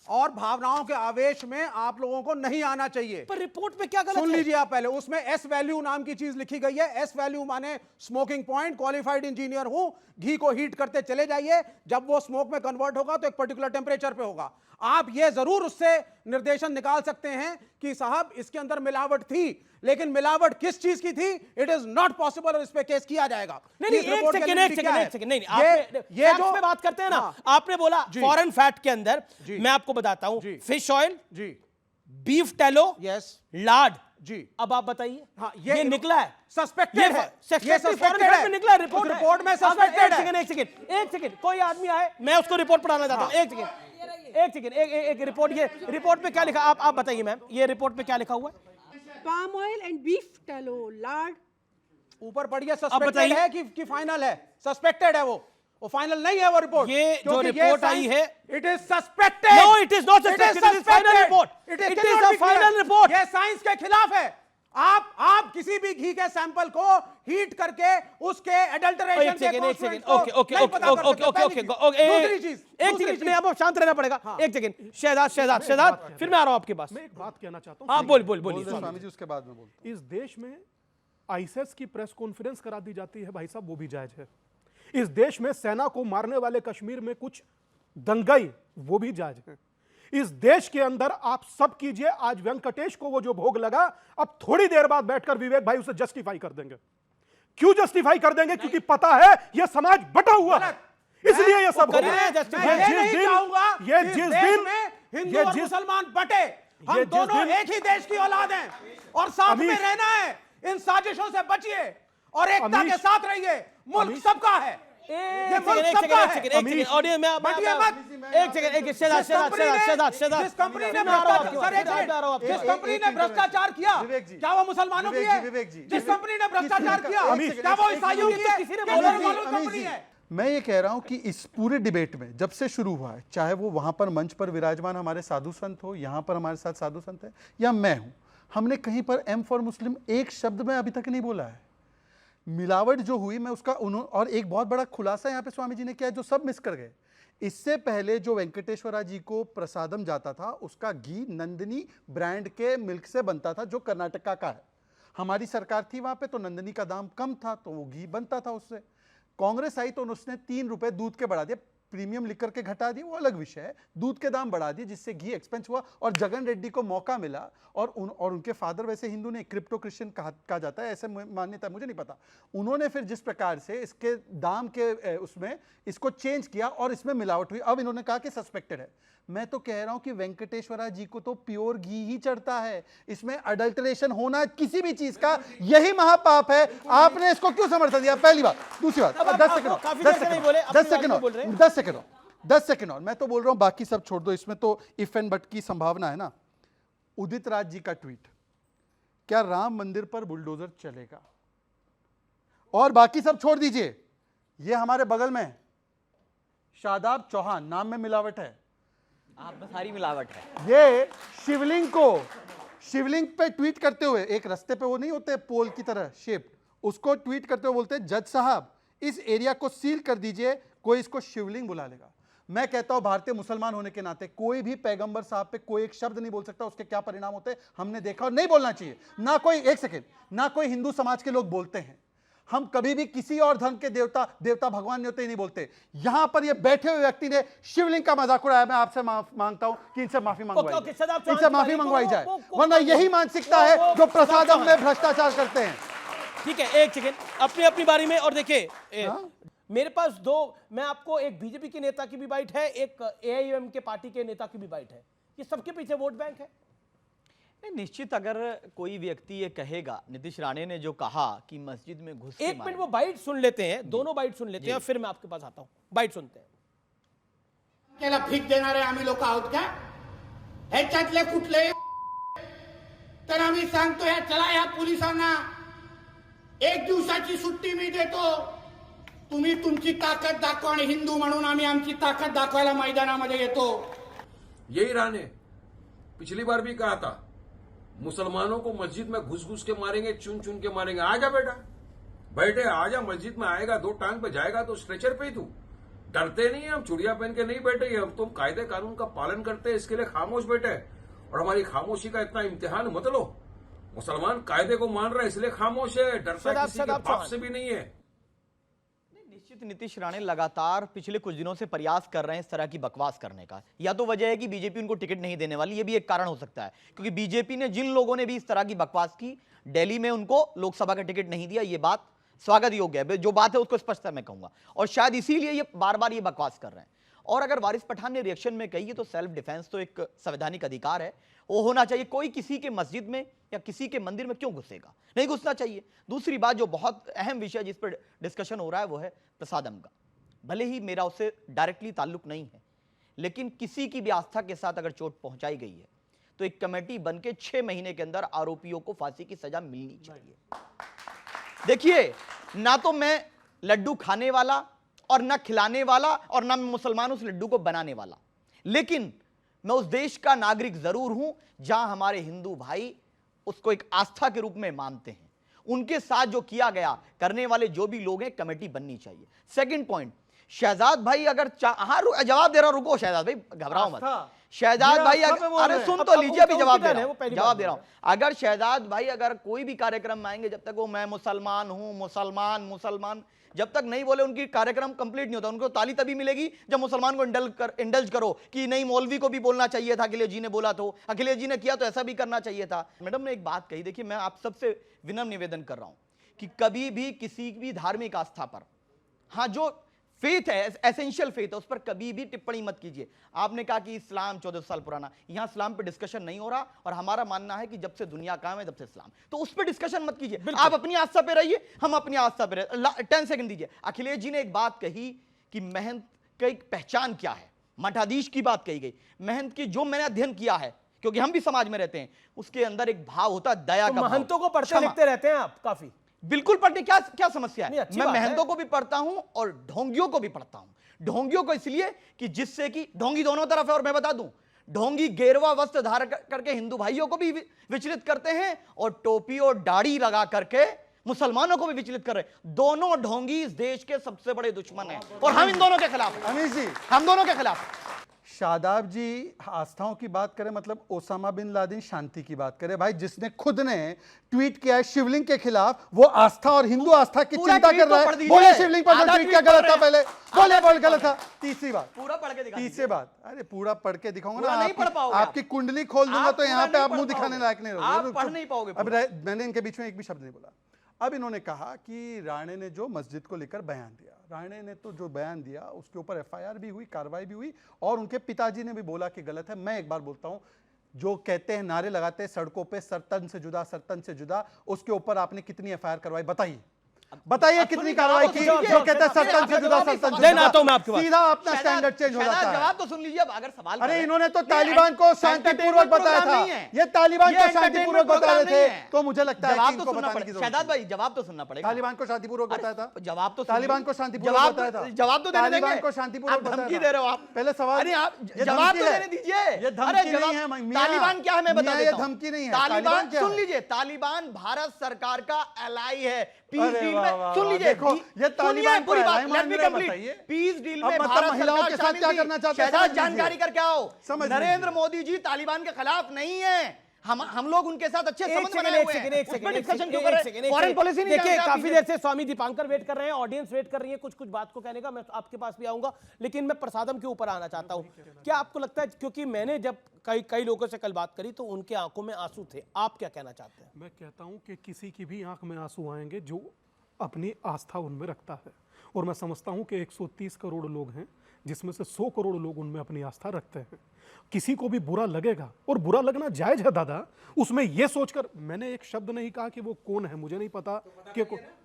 और भावनाओं के आवेश में आप लोगों को नहीं आना चाहिए। पर रिपोर्ट में क्या गलत है? सुन लीजिए आप पहले, उसमें एस वैल्यू नाम की चीज लिखी गई है। एस वैल्यू माने स्मोकिंग पॉइंट। क्वालिफाइड इंजीनियर हूं, घी को हीट करते चले जाइए, जब वो स्मोक में कन्वर्ट होगा तो एक पर्टिकुलर टेम्परेचर पे होगा। आप ये जरूर उससे निर्देशन निकाल सकते हैं कि साहब इसके अंदर मिलावट थी, लेकिन मिलावट किस चीज की थी इट इज नॉट पॉसिबल, और इस पे केस किया जाएगा। नहीं, एक सेकंड, नहीं, ये जो बात करते हैं ना, आपने बोला फॉरेन फैट के अंदर, मैं आपको बताता हूं, फिश ऑयल जी, बीफ टैलो, यस, लार्ड जी। अब आप बताइए, हाँ, ये निकला है, सस्पेक्टेड है, ये फॉरेन फैट में निकला है, रिपोर्ट में सस्पेक्टेड है। एक सेकंड, कोई आदमी आए, मैं उसको रिपोर्ट पढ़ाना चाहता हूं। एक सेकंड, एक रिपोर्ट, ये रिपोर्ट में क्या लिखा, आप बताइए मैम, ये रिपोर्ट में क्या लिखा हुआ है? palm oil and beef tallow, lard, ऊपर पढ़िए, अब सस्पेक्टेड बताइए। है कि फाइनल है? सस्पेक्टेड है वो फाइनल नहीं है वो रिपोर्ट। ये जो रिपोर्ट आई है, it is suspected. No it is not suspected, it is final report, it is a final report. ये साइंस के खिलाफ है। आप किसी भी घी के सैंपल को हीट करके उसके एडल्टरेशन एक सेकंड, ओके, दूसरी चीज, एक सेकंड, नहीं, अब शांत रहना पड़ेगा। एक सेकंड, शहजाद, फिर मैं आ रहा हूं आपके पास। मैं एक बात कहना चाहता हूं। आप बोलिए स्वामी जी, उसके बाद में बोलते। इस देश में आईएसएस की प्रेस कॉन्फ्रेंस करा दी जाती है भाई साहब, वो भी जायज है। इस देश में सेना को मारने वाले कश्मीर में कुछ दंगाई, वो भी जायज है। इस देश के अंदर आप सब कीजिए, आज वेंकटेश को वो जो भोग लगा, अब थोड़ी देर बाद बैठकर विवेक भाई उसे जस्टिफाई कर देंगे। क्यों जस्टिफाई कर देंगे? क्योंकि पता है यह समाज बटा हुआ है, इसलिए ये सब हिंदू और मुसलमान बटे, हम दोनों एक ही देश की औलाद हैं और साथ में रहना है। इन साजिशों से बचिए और एकता के साथ रहिए। मुल्क सबका है, ये मुल्क सबका है। एक सेकंड, ऑडियो में बटिए मत। एक सेकंड, शहजाद, जिस कंपनी ने भ्रष्टाचार किया, क्या वो मुसलमानों की है? जिस कंपनी ने भ्रष्टाचार किया, क्या वो ईसाइयों की है? कंपनी है। मैं ये कह रहा हूं कि इस पूरे डिबेट में जब से शुरू हुआ है, चाहे वो वहां पर मंच पर विराजमान हमारे साधु संत हो, यहां पर हमारे साथ साधु संत है, या मैं हूं, हमने कहीं पर एम फॉर मुस्लिम एक शब्द में अभी तक नहीं बोला है। मिलावट जो हुई, मैं उसका और एक बहुत बड़ा खुलासा यहाँ पे स्वामी जी ने किया है जो सब मिस कर गए। इससे पहले जो वेंकटेश्वरा जी को प्रसादम जाता था, उसका घी नंदिनी ब्रांड के मिल्क से बनता था, जो कर्नाटका का है। हमारी सरकार थी वहां पे, तो नंदिनी का दाम कम था, तो वो घी बनता था उससे। कांग्रेस आई तो उसने 3 रुपए दूध के बढ़ा दिए, प्रीमियम लिकर के घटा दिए, वो अलग विषय है। दूध के दाम बढ़ा दिए, जिससे घी एक्सपेंस हुआ और जगन रेड्डी को मौका मिला। और उनके फादर वैसे हिंदू ने, क्रिप्टो क्रिश्चियन कहा जाता है, ऐसे मान्यता मुझे नहीं पता। उन्होंने फिर जिस प्रकार से इसके दाम के उसमें इसको चेंज किया और इसमें मिलावट हुई, अब इन्होंने कहा कि सस्पेक्टेड है। मैं तो कह रहा हूं कि वेंकटेश्वरा जी को तो प्योर घी ही चढ़ता है, इसमें अडल्टरेशन होना किसी भी चीज का यही महापाप है। आपने इसको क्यों समर्थन दिया? पहली बात। दूसरी बात, 10 सेकंड और मैं तो बोल रहा हूं, बाकी सब छोड़ दो, इसमें तो इफ एंड बट की संभावना है ना। उदित राज जी का ट्वीट, क्या राम मंदिर पर बुलडोजर चलेगा? और बाकी सब छोड़ दीजिए, ये हमारे बगल में शादाब चौहान, नाम में मिलावट है, आप में सारी मिलावट है। ये शिवलिंग पे ट्वीट करते हुए, एक रास्ते पे वो नहीं होते पोल की तरह शेप, उसको ट्वीट करते हुए बोलते हैं, जज साहब इस एरिया को सील कर दीजिए, कोई इसको शिवलिंग बुला लेगा। मैं कहता हूं भारतीय मुसलमान होने के नाते कोई भी पैगंबर साहब पे कोई एक शब्द नहीं बोल सकता, उसके क्या परिणाम होते हैं हमने देखा और नहीं बोलना चाहिए। ना कोई, एक सेकेंड, ना कोई हिंदू समाज के लोग बोलते हैं। हम कभी भी किसी और धर्म के देवता भगवान ने होते ही नहीं बोलते। यहां पर ये बैठे हुए व्यक्ति ने शिवलिंग का मजाक उड़ाया। मैं आपसे मांगता हूं कि इनसे माफी मंगवाई जाए, वरना यही मानसिकता है जो प्रसादम में भ्रष्टाचार करते हैं। ठीक है, एक सेकंड, अपनी बारी में। और देखिए, मेरे पास दो, मैं आपको एक बीजेपी के नेता की भी बाइट है, एक एआईएम के पार्टी के नेता की भी बाइट है। ये सबके पीछे वोट बैंक है। निश्चित, अगर कोई व्यक्ति ये कहेगा, नीतीश राणे ने जो कहा कि मस्जिद में घुस के, एक मिनट वो बाइट सुन लेते हैं, दोनों बाइट सुन लेते हैं, फिर मैं आपके पास आता हूं। बाइट सुनते हैं। त्याला भीक देणारे आम्ही लोक आहोत का? ह्याच्यातले कुठले तर आम्ही सांगतो, या चला या पोलिसांना 1 दिवसाची सुट्टी मी देतो, तुम्ही तुमची ताकद दाखवा, आणि हिंदू म्हणून आम्ही आमची ताकद दाखवायला मैदानामध्ये येतो। यही राणे पिछली बार भी कहा था, मुसलमानों को मस्जिद में घुस घुस के मारेंगे, चुन चुन के मारेंगे। आजा बेटा, बैठे आजा, मस्जिद में आएगा, 2 टांग पे जाएगा तो स्ट्रेचर पे ही तू। डरते नहीं है, हम चूड़िया पहन के नहीं बैठे, हम तुम कायदे कानून का पालन करते हैं, इसके लिए खामोश बैठे। और हमारी खामोशी का इतना इम्तिहान मत लो। मुसलमान कायदे को मान रहा है इसलिए खामोश है, डरता किसी के बाप से भी नहीं है। निश्चित नीतीश राणे लगातार पिछले कुछ दिनों से प्रयास कर रहे हैं इस तरह की बकवास करने का। या तो वजह है कि बीजेपी उनको टिकट नहीं देने वाली, ये भी एक कारण हो सकता है, क्योंकि बीजेपी ने जिन लोगों ने भी इस तरह की बकवास की, दिल्ली में उनको लोकसभा का टिकट नहीं दिया, ये बात स्वागत योग्य है। जो बात है उसको स्पष्टता मैं कहूंगा, और शायद इसीलिए ये बार बार ये बकवास कर रहे हैं। और अगर वारिस पठान ने रिएक्शन में कही है तो सेल्फ डिफेंस तो एक संवैधानिक अधिकार है, वो होना चाहिए। कोई किसी के मस्जिद में या किसी के मंदिर में क्यों घुसेगा? नहीं घुसना चाहिए। दूसरी बात, जो बहुत अहम विषय जिस पर डिस्कशन हो रहा है वो है प्रसादम का। भले ही मेरा उससे डायरेक्टली ताल्लुक नहीं है, लेकिन किसी की भी आस्था के साथ अगर चोट पहुंचाई गई है तो एक कमेटी बनके 6 महीने के अंदर आरोपियों को फांसी की सजा मिलनी चाहिए। देखिए, ना तो मैं लड्डू खाने वाला और ना खिलाने वाला और ना मैं मुसलमान उस लड्डू को बनाने वाला, लेकिन मैं उस देश का नागरिक जरूर हूं जहां हमारे हिंदू भाई उसको एक आस्था के रूप में मानते हैं। उनके साथ जो किया गया, करने वाले जो भी लोग हैं, कमेटी बननी चाहिए। सेकंड पॉइंट, शहजाद भाई अगर जवाब दे रहा हूं, रुको शहजाद भाई, घबराओ मत। शहजाद भाई अरे सुन तो लीजिए, अभी जवाब दे रहा हूं। अगर शहजाद भाई अगर कोई भी कार्यक्रम में आएंगे, जब तक वो मैं मुसलमान हूं, मुसलमान जब तक नहीं बोले, उनकी कार्यक्रम कंप्लीट नहीं होता। उनको ताली तभी मिलेगी जब मुसलमान को इंडल्ज करो कि नहीं, मौलवी को भी बोलना चाहिए था, अखिलेश जी ने बोला तो, अखिलेश जी ने किया तो ऐसा भी करना चाहिए था। मैडम ने एक बात कही, देखिए मैं आप सबसे विनम्र निवेदन कर रहा हूं कि कभी भी किसी भी धार्मिक आस्था पर, हाँ जो फेथ है, एसेंशियल फेथ है, उस पर कभी भी टिप्पणी मत कीजिए। आपने कहा कि इस्लाम 14 साल पुराना, यहां इस्लाम पे डिस्कशन नहीं हो रहा, और हमारा मानना है कि जब से दुनिया कायम है तब से इस्लाम, तो उस पर डिस्कशन मत कीजिए। आप अपनी आस्था पे रहिए, हम अपनी आस्था पे रहिए। 10 सेकंड दीजिए। अखिलेश जी ने एक बात कही कि महंत की एक पहचान क्या है, मठाधीश की बात कही गई। महंत की जो मैंने अध्ययन किया है, क्योंकि हम भी समाज में रहते हैं, उसके अंदर एक भाव होता है दया का। महंतों को पढ़ते लिखते रहते हैं आप काफी? बिल्कुल पढ़ते, क्या समस्या है? मैं महंतों को भी पढ़ता हूं और ढोंगियों को भी पढ़ता हूं। ढोंगियों को इसलिए कि जिससे कि ढोंगी दोनों तरफ है, और मैं बता दूं, ढोंगी गेरुआ वस्त्र धारण करके हिंदू भाइयों को भी विचलित करते हैं, और टोपी और दाढ़ी लगा करके मुसलमानों को भी विचलित कर रहे हैं। दोनों ढोंगी इस देश के सबसे बड़े दुश्मन हैं, और हम इन दोनों के खिलाफ हैं। अमीश जी, हम दोनों के खिलाफ। शादाब जी आस्थाओं की बात करें, मतलब ओसामा बिन लादेन शांति की बात करें। भाई जिसने खुद ने ट्वीट किया है शिवलिंग के खिलाफ, वो आस्था और हिंदू आस्था की चिंता कर रहा है। बोले शिवलिंग पर ट्वीट क्या गलत था? पहले बोले गलत था। तीसरी बात, पूरा पढ़ के दिखा। तीसरी बात, अरे पूरा पढ़ के दिखाऊंगा ना, नहीं पढ़ पाओगे। आपकी कुंडली खोल दूंगा तो यहाँ पे आप मुंह दिखाने लायक नहीं रहोगे, आप पढ़ नहीं पाओगे। अब मैंने इनके बीच में एक भी शब्द नहीं बोला। अब इन्होंने कहा कि राणे ने जो मस्जिद को लेकर बयान दिया, राणे ने तो जो बयान दिया उसके ऊपर एफआईआर भी हुई, कार्रवाई भी हुई, और उनके पिताजी ने भी बोला कि गलत है। मैं एक बार बोलता हूं, जो कहते हैं, नारे लगाते हैं सड़कों पे सरतन से जुदा, उसके ऊपर आपने कितनी एफआईआर करवाई? बताइए कितनी कार्रवाई की? जो कहते हैं सरतन से जुदा, सीधा अपना स्टैंडर्ड चेंज हो जाता है। जवाब तो सुन लीजिए अगर सवाल। अरे इन्होंने तो तालिबान को शांतिपूर्वक बताया था, ये तालिबान को शांतिपूर्वक बता रहे थे, तो मुझे लगता है कि इनको बताने की जरूरत है। शहजाद भाई जवाब तो सुनना पड़ेगा। तालिबान को शांतिपूर्वक बताया था, जवाब तो तालिबान को शांतिपूर्वक बताया था, जवाब तो देने देंगे। तालिबान को शांतिपूर्वक बताया था। धमकी दे रहे हो आप। पहले सवाल, अरे आप जवाब तो देने दीजिए। ये धमकी नहीं है तालिबान क्या है मैं बता देता हूं। धमकी नहीं है। तालिबान सुन लीजिए, तालिबान भारत सरकार का एलाई है। पीस डील में सुन लीजिए, ये तालिबान पूरी बात, let me complete. Peace deal में भारत महिलाओं के साथ क्या करना चाहते हैं? जानकारी करके आओ। नरेंद्र मोदी जी तालिबान के खिलाफ नहीं है, हम लोग उनके साथ अच्छे संबंध बनाए हुए हैं। डिस्कशन क्यों कर रहे हैं? फॉरेन पॉलिसी नहीं। देखिए काफी देर से स्वामी दीपांकर वेट कर रहे हैं, ऑडियंस वेट कर रही है कुछ बात को कहने का। मैं आपके पास भी आऊंगा, लेकिन मैं प्रसादम के ऊपर आना चाहता हूं। क्या आपको लगता है, क्योंकि मैंने जब कई लोगों से कल बात करी तो उनके आंखों में आंसू थे, आप क्या कहना चाहते हैं? मैं कहता हूं कि किसी की भी आंख में आंसू आएंगे जो अपनी आस्था उनमें रखता है, और मैं समझता हूं कि 130 करोड़ लोग हैं जिसमें से 100 करोड़ लोग उनमें अपनी आस्था रखते हैं। किसी को भी बुरा लगेगा, और बुरा लगना जायज है दादा। उसमें यह सोचकर, मैंने एक शब्द नहीं कहा कि वो कौन है, मुझे नहीं पता कि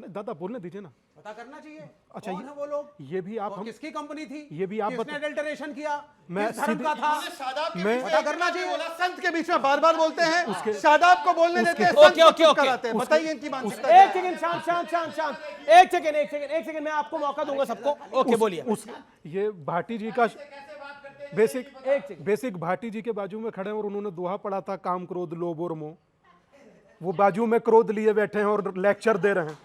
दादा बोलने दीजिए ना, पता करना चाहिए। अच्छा, कौन है वो लोग? ये भी आप, किसकी कंपनी थी? ये भी आप किसने अडल्टरेशन किया? मैं किस धर्म का था? मैं पता करना चाहिए। संत के बीच में बार-बार बोलते हैं, शादाब को बोलने देते हैं, ओके, बताइए इनकी मानसिकता। एक सेकंड, शांत, एक सेकंड, मैं आपको मौका दूंगा सबको। ओके बोलिए। ये भाटी जी का बेसिक भाटी जी के बाजू में खड़े हैं, और उन्होंने दोहा पढ़ा था, काम क्रोध लोभ और मोह। वो बाजू में क्रोध लिए बैठे हैं और लेक्चर दे रहे हैं।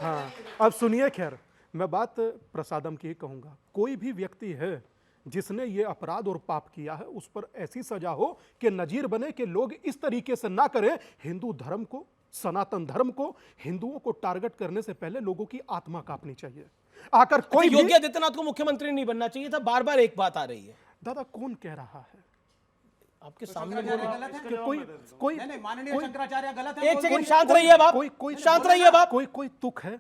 हाँ, अब सुनिए, खैर मैं बात प्रसादम की कहूंगा। कोई भी व्यक्ति है जिसने ये अपराध और पाप किया है, उस पर ऐसी सजा हो कि नजीर बने कि लोग इस तरीके से ना करें। हिंदू धर्म को, सनातन धर्म को, हिंदुओं को टारगेट करने से पहले लोगों की आत्मा कांपनी चाहिए। आकर कोई योगी आदित्यनाथ को मुख्यमंत्री नहीं बनना चाहिए था, बार-बार एक बात आ रही है। दादा कौन कह रहा है? आपके सामने बोल रहा है। कोई माननीय शंकराचार्य गलत है। एक सेकंड, शांत रहिए बाप, शांत रहिए बाप। कोई तुक है?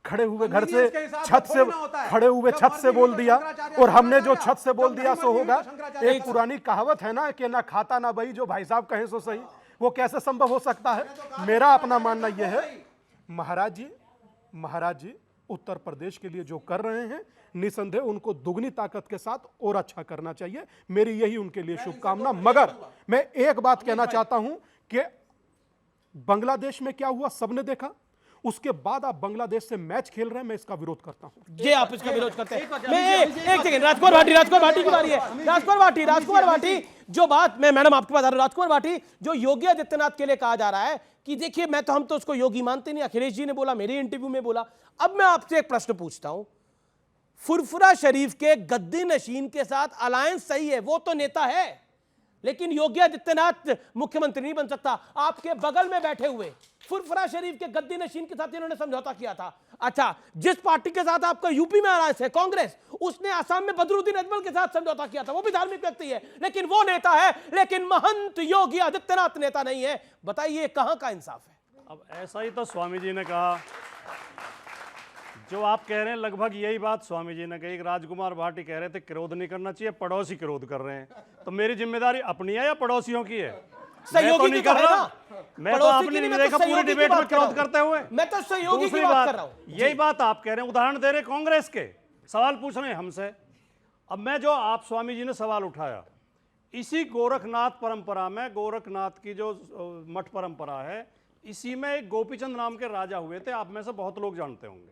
खड़े हुए घर से, छत से खड़े हुए छत से बोल दिया, और हमने जो छत से बोल दिया सो होगा। एक पुरानी कहावत है ना कि ना खाता ना बही, जो भाई साहब कहें सो सही। वो कैसे संभव हो सकता है? मेरा अपना मानना यह है, महाराज जी उत्तर प्रदेश के लिए जो कर रहे हैं, निसंदेह उनको दुगनी ताकत के साथ और अच्छा करना चाहिए। मेरी यही उनके लिए शुभकामना। मगर मैं एक बात कहना चाहता हूं कि बांग्लादेश में क्या हुआ सबने देखा। उसके बाद आप बांग्लादेश से मैच खेल रहे हैं, मैं इसका विरोध करता हूं। ये आप इसका विरोध करते हैं। मैं एक सेकंड, राजकुमार भाटी की बारी है। राजकुमार भाटी, जो बात मैं मैडम आपके पास आ रहा हूं। राजकुमार भाटी, जो योगी आदित्यनाथ के लिए कहा जा रहा है कि देखिए हम तो उसको योगी मानते नहीं, अखिलेश जी ने बोला, मेरे इंटरव्यू में बोला। अब मैं आपसे एक प्रश्न पूछता हूं, फुरफुरा शरीफ के गद्दी नशीन के साथ अलायंस सही है, वो तो नेता है, लेकिन योगी आदित्यनाथ मुख्यमंत्री नहीं बन सकता। आपके बगल में बैठे हुए फुरफुरा शरीफ के गद्दी नशीन के साथ इन्होंने समझौता किया था। अच्छा, जिस पार्टी के साथ आपका यूपी में अलायंस है, कांग्रेस, उसने असम में बदरुद्दीन अजमल के साथ समझौता किया था। वो भी धार्मिक व्यक्ति है, लेकिन वो नेता है, लेकिन महंत योगी आदित्यनाथ नेता नहीं है। बताइए कहां का इंसाफ है? अब ऐसा ही तो स्वामी जी ने कहा, जो आप कह रहे हैं लगभग यही बात स्वामी जी ने कही। राजकुमार भाटी कह रहे थे क्रोध नहीं करना चाहिए, पड़ोसी क्रोध कर रहे हैं। तो मेरी जिम्मेदारी अपनी है या पड़ोसियों की है? मैं तो नहीं कर रहा, मैं तो अपनी नहीं देखा पूरी डिबेट में क्रोध करते हुए। मैं तो सहयोगी की बात कर रहा हूं। यही बात आप कह रहे हैं, उदाहरण दे रहे कांग्रेस के, सवाल पूछ रहे हैं हमसे। अब मैं जो आप स्वामी जी ने सवाल उठाया, इसी गोरखनाथ परंपरा में, गोरखनाथ की जो मठ परंपरा है, इसी में एक गोपीचंद नाम के राजा हुए थे, आप में से बहुत लोग जानते होंगे।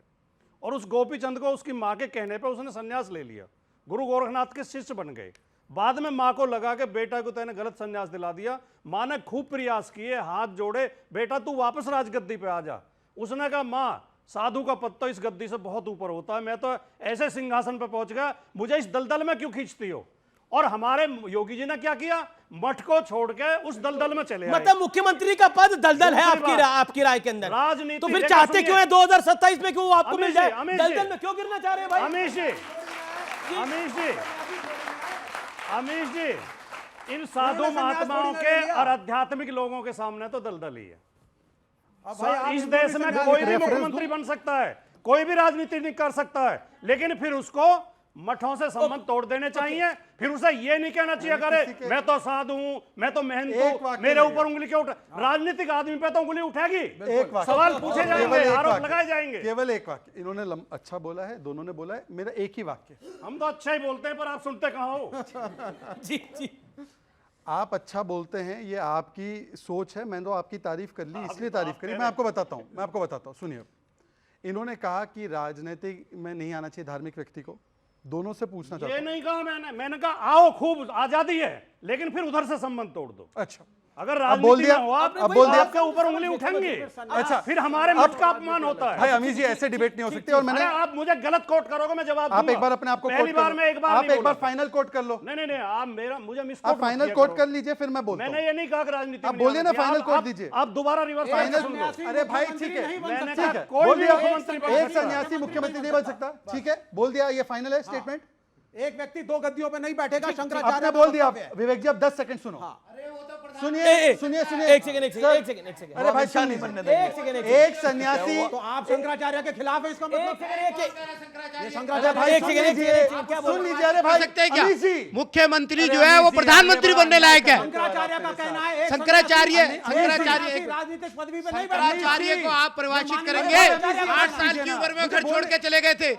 और उस गोपीचंद को उसकी माँ के कहने पे उसने संन्यास ले लिया, गुरु गोरखनाथ के शिष्य बन गए। बाद में माँ को लगा कि बेटा को तैने गलत संन्यास दिला दिया। माँ ने खूब प्रयास किए, हाथ जोड़े, बेटा तू वापस राजगद्दी पे आ जा। उसने कहा माँ, साधु का पद तो इस गद्दी से बहुत ऊपर होता है, मैं तो ऐसे सिंहासन पे पहुंच गया, मुझे इस दलदल में क्यों खींचती हो? और हमारे योगी जी ने क्या किया, मठ को छोड़ के उस दलदल में चले आए। मतलब मुख्यमंत्री का पद दलदल है आपकी राय के अंदर? राजनीति तो फिर चाहते क्यों है 2027 में, क्यों आपको मिल जाए? दलदल में क्यों गिरना चाह रहे हैं भाई? अमीश जी, इन साधु महात्माओं के और आध्यात्मिक लोगों के सामने तो दलदल ही है। इस देश में कोई भी मुख्यमंत्री बन सकता है, कोई भी राजनीति नहीं कर सकता है, लेकिन फिर उसको मठों से संबंध तोड़ देने चाहिए। फिर उसे ये नहीं कहना चाहिए अरे मैं तो साधु हूं, मैं तो मेहनत हूं, मेरे ऊपर उंगली क्यों उठा? राजनीतिक आदमी पे तो उंगली उठेगी, सवाल पूछे जाएंगे, आरोप लगाए जाएंगे। केवल एक वाक्य इन्होंने अच्छा बोला है, दोनों ने बोला है, मेरा एक ही वाक्य। हम तो अच्छा ही बोलते हैं, पर आप सुनते कहां हो? जी, आप अच्छा बोलते हैं, ये आपकी सोच है, मैंने तो आपकी तारीफ कर ली, इसलिए तारीफ करी। मैं आपको बताता हूं, सुनिए। इन्होंने कहा कि राजनीतिक में नहीं आना चाहिए धार्मिक व्यक्ति को, दोनों से पूछना चाहता हूं। ये नहीं कहा मैंने कहा आओ खूब आजादी है, लेकिन फिर उधर से संबंध तोड़ दो। अच्छा, अगर राजनीति में हो आप, आपके ऊपर उंगली उठेंगे। अच्छा, फिर हमारे मठ का अपमान होता है। भाई अमीश जी, ऐसे डिबेट नहीं हो सकती। और मैंने, आप मुझे गलत कोट करोगे, मैं जवाब आप एक बार अपने आप को पहली बार में एक बार आप एक बार फाइनल कोट कर लो। नहीं, आप मुझे मिस आप फाइनल कोट कर लीजिए, फिर मैं बोलता हूं। मैंने ये नहीं कहा कि राजनीति आप बोलिए ना, फाइनल कोट दीजिए। आप दोबारा रिवर्स फाइनल। अरे भाई ठीक है, कोई भी मुख्यमंत्री, एक सन्यासी मुख्यमंत्री नहीं बन सकता, ठीक है, बोल दिया, ये फाइनल है स्टेटमेंट। एक व्यक्ति दो गद्दियों पे नहीं बैठेगा, शंकराचार्य आपने बोल दिया। विवेक जी, अब 10 सेकंड सुनो। सुनिए। एक सेकंड। अरे भाई सुन लीजिए, एक सन्यासी। तो आप शंकराचार्य के खिलाफ है, इसका मतलब? सुन लीजिए। अरे भाई, मुख्यमंत्री जो है वो प्रधानमंत्री बनने लायक है। शंकराचार्य का कहना है शंकराचार्य राजनीतिक पदवी पे नहीं शंकराचार्य को आप परिभाषित करेंगे, 8 साल की उम्र में घर छोड़ के चले गए थे।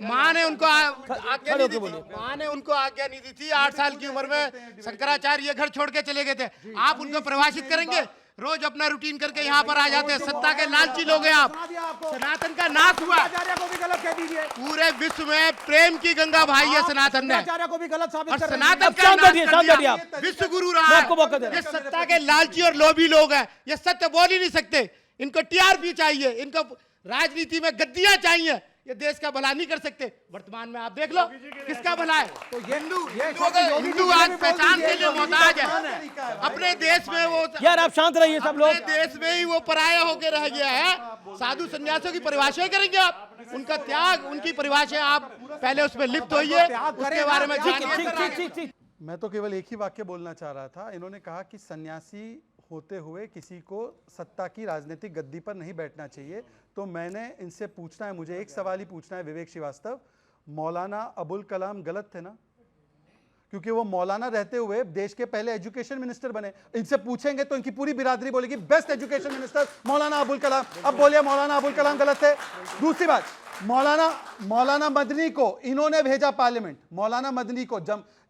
माँ ने उनको आज्ञा नहीं दी थी, 8 साल की उम्र में शंकराचार्य घर छोड़ के चले गए थे। आप उनको परिभाषित करेंगे? रोज अपना रूटीन करके यहाँ पर आ जाते हैं, सत्ता के लालची लोग हैं आप। सनातन का नाश हुआ, पूरे विश्व में प्रेम की गंगा भाई है सनातन ने, और सनातन का विश्व गुरु रहा है। ये सत्ता के लालची और लोभी लोग हैं, ये सत्य बोल ही नहीं सकते। इनको टीआरपी चाहिए, इनको राजनीति में गद्दियां चाहिए, ये देश का भला नहीं कर सकते। वर्तमान में आप देख लो किसका भला है। तो हिंदू आज पहचान के लिए मोहताज है। अपने देश में वो, यार आप शांत रहिए सब लोग। अपने देश में ही वो पराया होकर रह गया है। साधु संन्यासियों की परिभाषा करेंगे आप, उनका त्याग, उनकी परिभाषा आप पहले उसमें लिप्त होइए, उसके बारे में जानिए। मैं तो केवल एक ही वाक्य बोलना चाह रहा था। इन्होंने कहा कि सन्यासी होते हुए किसी को सत्ता की राजनीतिक गद्दी पर नहीं बैठना चाहिए। तो मैंने इनसे पूछना है, मुझे एक सवाल ही पूछना है, विवेक श्रीवास्तव, मौलाना अबुल कलाम गलत थे ना? क्योंकि वो मौलाना रहते हुए देश के पहले एजुकेशन मिनिस्टर बने। इनसे पूछेंगे तो इनकी पूरी बिरादरी बोलेगी best education minister Maulana Abul Kalam. अब बोलिए मौलाना अबुल कलाम गलत थे? दूसरी बात, मौलाना मदनी को इन्होंने भेजा पार्लियामेंट। मौलाना मदनी को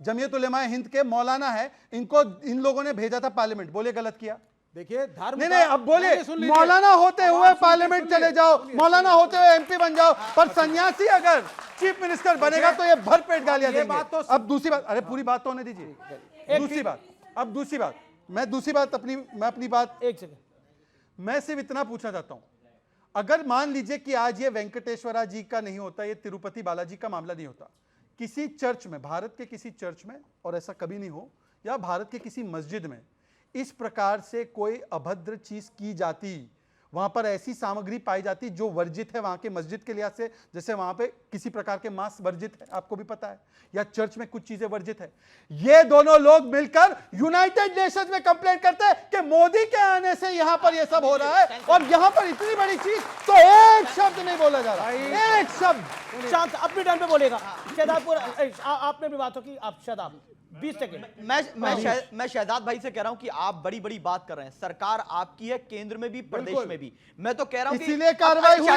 जमीयत उलेमा हिंद के मौलाना है, इनको इन लोगों ने भेजा था पार्लियामेंट। बोलिए गलत किया? देखिए धर्म नहीं नहीं, अब बोलिए, सुन लीजिए। मौलाना होते अब हुए आप पार्लियामेंट सुनिए, चले जाओ, सुनिए। मौलाना होते हुए एमपी बन जाओ, पर सन्यासी अगर चीफ मिनिस्टर बनेगा तो ये भरपेट गालियां ये देंगे। बात तो अब दूसरी बात, अरे पूरी बात तो होने दीजिए। दूसरी बात, अब दूसरी बात, मैं अपनी बात, एक सेकंड, मैं सिर्फ इतना पूछना चाहता हूं, अगर मान लीजिए कि आज ये वेंकटेश्वरा जी का नहीं होता, ये तिरुपति बालाजी का मामला नहीं होता, किसी चर्च में, भारत के किसी चर्च में, और ऐसा कभी नहीं हो, या भारत के किसी मस्जिद में इस प्रकार से कोई अभद्र चीज की जाती, वहां पर ऐसी सामग्री पाई जाती जो वर्जित है वहां के मस्जिद के लिहाज से, जैसे वहां पे किसी प्रकार के मांस वर्जित है, आपको भी पता है, या चर्च में कुछ चीजें वर्जित है, ये दोनों लोग मिलकर यूनाइटेड नेशंस में कंप्लेंट करते हैं कि मोदी के आने से यहां पर ये सब हो रहा है, और यहां पर इतनी बड़ी चीज तो एक शब्द नहीं बोला जा रहा, एक शब्द। शांत, अपने टाइम पे बोलेगा। शहजादपुर, आपने भी बात हो कि आप शहजाद 20 सेकंड। मैं शहजाद भाई से कह रहा हूं कि आप बड़ी बड़ी बात कर रहे हैं, सरकार आपकी है, केंद्र में भी प्रदेश में भी। मैं तो कह रहा हूं कि इसीलिए कार्रवाई हुई है,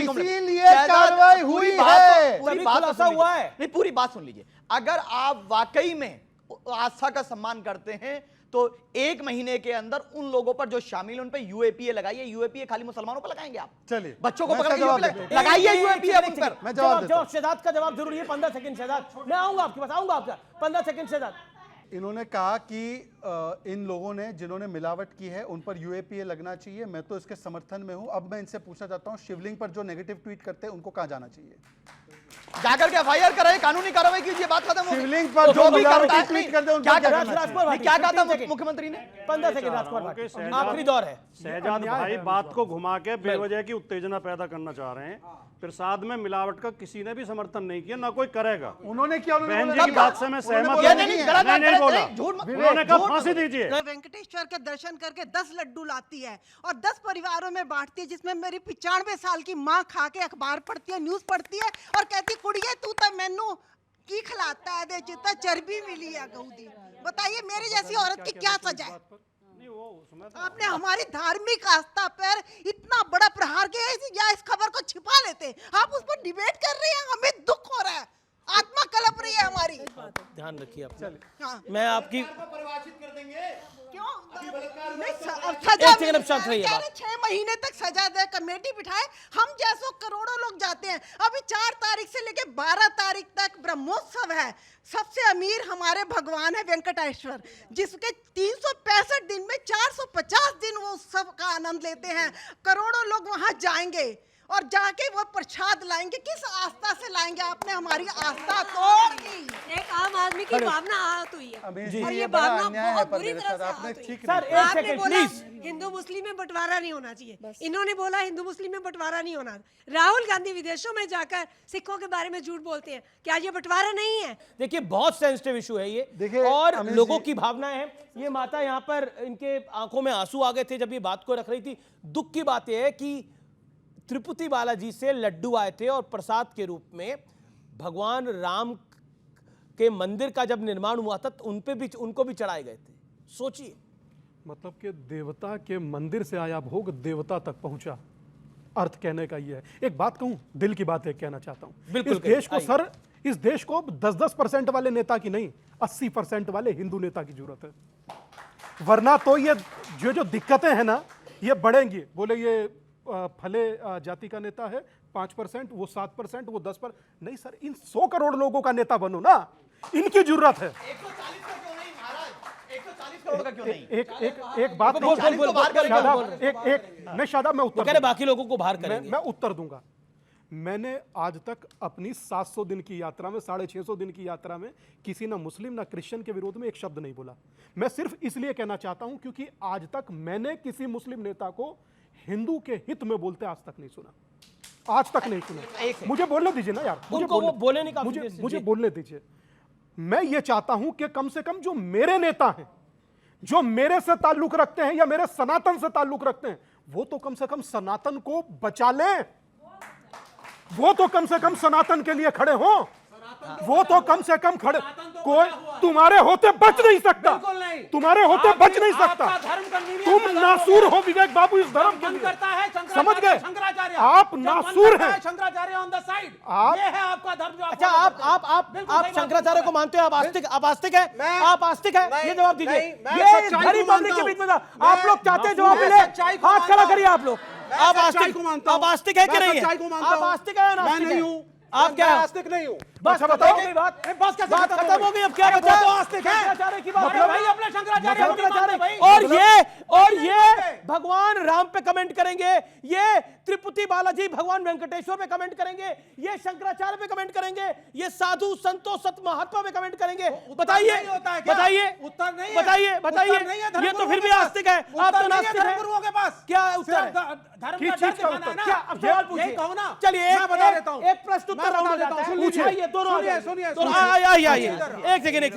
इसीलिए कार्रवाई हुई है, पूरी बात हुआ है। नहीं, पूरी बात सुन लीजिए। अगर आप वाकई में आस्था का सम्मान करते हैं तो 1 महीने के अंदर उन लोगों पर जो शामिल हैं उन पर यूएपीए लगाइए। यूएपीए खाली मुसलमानों पर लगाएंगे आप? चलिए, बच्चों को पकड़ के लगाइए यूएपीए उन पर। मैं जवाब देता हूं। शहजाद का जवाब जरूरी है। 15 सेकंड शहजाद, मैं आऊंगा आपके पास, आऊंगा आपका 15 सेकंड शहजाद। इन्होंने कहा कि इन लोगों ने जिन्होंने मिलावट की है उन पर यूएपीए लगना चाहिए, मैं तो इसके समर्थन में हूं। अब मैं इनसे पूछना चाहता हूं, शिवलिंग पर जो नेगेटिव ट्वीट करते हैं उनको कहां जाना चाहिए? जाकर के एफआईआर कराए, कानूनी कार्रवाई कीजिए, बात खत्म हो गई। शिवलिंग पर जो मिलावटी ट्वीट करते हैं उनको क्या कहा था मुख्यमंत्री ने? 15 सेकंड राजकुमार भाटी, आखिरी दौर है। शहजाद भाई बात को घुमा के बेवजह की उत्तेजना पैदा करना चाह रहे हैं। प्रसाद में मिलावट का किसी ने भी समर्थन नहीं किया, ना कोई करेगा। उन्होंने किया, बहन जी की बात से मैं सहमत हूं। नहीं बोला, उन्होंने कहा फांसी दीजिए। वेंकटेश्वर के दर्शन करके 10 लड्डू लाती है और 10 परिवारों में बांटती है, जिसमें मेरी 95 साल की माँ खा के अखबार पढ़ती है, न्यूज पढ़ती है और कहती कुड़िए तू तो मैनू की खिलाता है, दे चिता चर्बी मिली है गऊदी। बताइए मेरी जैसी औरत की क्या सजा है? आपने हमारी धार्मिक आस्था पर इतना बड़ा प्रहार किया है, या इस खबर को छिपा लेते हैं, आप उस पर डिबेट कर रहे हैं, हमें दुख हो रहा है, आत्मा कलप रही है हमारी। ध्यान रखिए आप। मैं आपकी परिभाषित कर देंगे क्यों? अब शांत रहिए। 6 महीने तक सजा दे, कमेटी बिठाए, हम जैसो करोड़ों लोग जाते हैं। अभी 4 तारीख से लेके 12 तारीख तक ब्रह्मोत्सव है। सबसे अमीर हमारे भगवान है वेंकटेश्वर, जिसके 365 दिन में 450 दिन वो उत्सव का आनंद लेते हैं। करोड़ों लोग वहां जाएंगे और जाके वो प्रसाद लाएंगे। किस आस्था से लाएंगे? आपने हमारी आस्था तोड़ दी। एक आम आदमी की भावना आहत हुई है और ये बड़ा भावना अन्याय है बहुत पर बुरी मेरे तरह साथ, से आपने आहत हुई ठीक है। नहीं एक आपने सेकंड, बोला प्लीज। हिंदू मुस्लिम में बंटवारा नहीं होना चाहिए, इन्होंने बोला हिंदू मुस्लिम में बंटवारा नहीं होना। राहुल गांधी विदेशों में जाकर सिखों के बारे में झूठ बोलते हैं, क्या ये बंटवारा नहीं है? देखिए बहुत सेंसिटिव इशू है ये, देखिए और लोगों की भावनाएं हैं। ये माता यहाँ पर, इनके आंखों में आंसू आ गए थे जब ये बात को रख रही थी। दुख की बात यह है कि तिरुपति बालाजी से लड्डू आए थे और प्रसाद के रूप में भगवान राम के मंदिर का जब निर्माण हुआ था तो उनको भी चढ़ाए गए थे। सोचिए, मतलब कि देवता के मंदिर से आया भोग देवता तक पहुंचा। अर्थ कहने का ये है। एक बात कहूं, दिल की बात है, कहना चाहता हूं। बिल्कुल इस देश को सर, इस देश को 10-10% वाले नेता की नहीं, 80% वाले हिंदू नेता की जरूरत है। वरना तो ये जो दिक्कतें हैं ना, ये बढ़ेंगी। बोले ये फले जाति का नेता है 5%, वो 7%, वो 10%। नहीं सर, इन 100 करोड़ लोगों का नेता बनो ना, इनकी जरूरत है। 140 करोड़ का क्यों नहीं? एक बात मैं उत्तर, बाकी लोगों को बाहर करेंगे। मैं उत्तर दूंगा। मैंने आज तक अपनी 700 दिन की यात्रा में, 650 दिन की यात्रा में किसी ना मुस्लिम ना क्रिश्चियन के विरोध में एक शब्द नहीं बोला। मैं सिर्फ इसलिए कहना चाहता हूं क्योंकि आज तक मैंने किसी मुस्लिम नेता को हिंदू के हित में बोलते आज तक नहीं सुना, आज तक नहीं सुना। मुझे बोलने दीजिए ना यार, मुझे बोलने दीजिए। मैं ये चाहता हूं कि कम से कम जो मेरे नेता हैं, जो मेरे से ताल्लुक रखते हैं या मेरे सनातन से ताल्लुक रखते हैं, वो तो कम से कम सनातन को बचा लें, वो तो कम से कम सनातन के लिए खड़े हो, वो तो कम से कम खड़े। कोई तुम्हारे होते बच नहीं सकता, बिल्कुल नहीं। तुम्हारे होते बच नहीं सकता। आपका धर्म कन्वीनियंस तुम का नासूर हो विवेक बाबू इस धर्म के मन लिए। करता है समझ गए? शंकराचार्य आप नासूर हैं। शंकराचार्य ऑन द साइड, आप- ये है आपका धर्म जो अच्छा, आप शंकराचार्य को मानते हो? आप आस्तिक है? आप आस्तिक है? ये जवाब दीजिए। ये भरी पब्लिक के बीच में आप लोग चाहते हैं जवाब मिले? हाथ खड़ा करिए आप लोग। आप आस्तिक है कि नहीं है? आप आस्तिक है या नास्तिक है? मैं नहीं हूं। आप क्या है? आस्तिक नहीं हूं। बस अच्छा, बताओ बताओ। मेरी बात। बस कैसे बात खत्म खत्म हो गई, अब क्या बचा? वो तो आस्तिक है। शंकराचार्य की बात मतलब भाई अपने शंकराचार्य को नहीं मानते भाई। और ये भगवान राम पे कमेंट करेंगे, ये त्रिपुटी बालाजी भगवान वेंकटेश्वर पे कमेंट करेंगे, ये शंकराचार्य पे कमेंट करेंगे, ये साधु संतों सत महात्मा पे कमेंट करेंगे। बताइए बताइए उत्तर नहीं है। बताइए बताइए। उत्तर नहीं है ये तो फिर भी आस्तिक है, आप तो नास्तिक है। गुरुओं के पास क्या उत्तर है? धर्म किस का चीज डर का दिखाना है ना। उत्तर? अब सवाल पूछिए। यही कहो ना। चलिए मैं बता देता हूं। एक प्रश्न उत्तर राउंड हो जाता है। पूछिए। आइए दोनों सुनिए। आइए एक सेकंड एक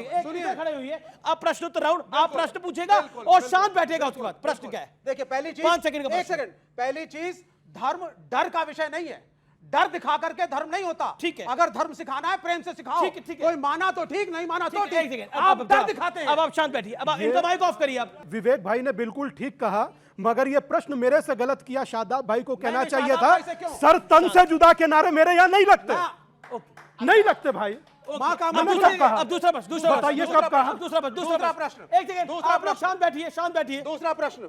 खड़े हुई है। आप प्रश्न उत्तर राउंड, आप प्रश्न पूछेगा और शांत बैठेगा। उसके बाद प्रश्न क्या है? देखिए पहली चीज 5 सेकंड का एक सेकंड। पहली चीज धर्म डर का विषय नहीं है। डर दिखा करके धर्म नहीं होता। ठीक है। अगर धर्म सिखाना है प्रेम से सिखाओ। ठीक है। कोई माना तो ठीक, नहीं माना तो एक ठीक। सेकंड आप डर दिखाते हैं। अब आप शांत बैठिए। अब इनका माइक ऑफ करिए आप। विवेक भाई ने बिल्कुल ठीक कहा, मगर ये प्रश्न मेरे से गलत किया। शादाब भाई को कहना नहीं, चाहिए शादाब था भाई से क्यों? सर तन से जुदा के नारे मेरे यहाँ नहीं लगते, नहीं लगते भाई। माँ का अब मतलब दूसरा प्रश्न बताइए कब कहा? दूसरा प्रश्न। एक सेकंड आप लोग शांत बैठिए। दूसरा प्रश्न,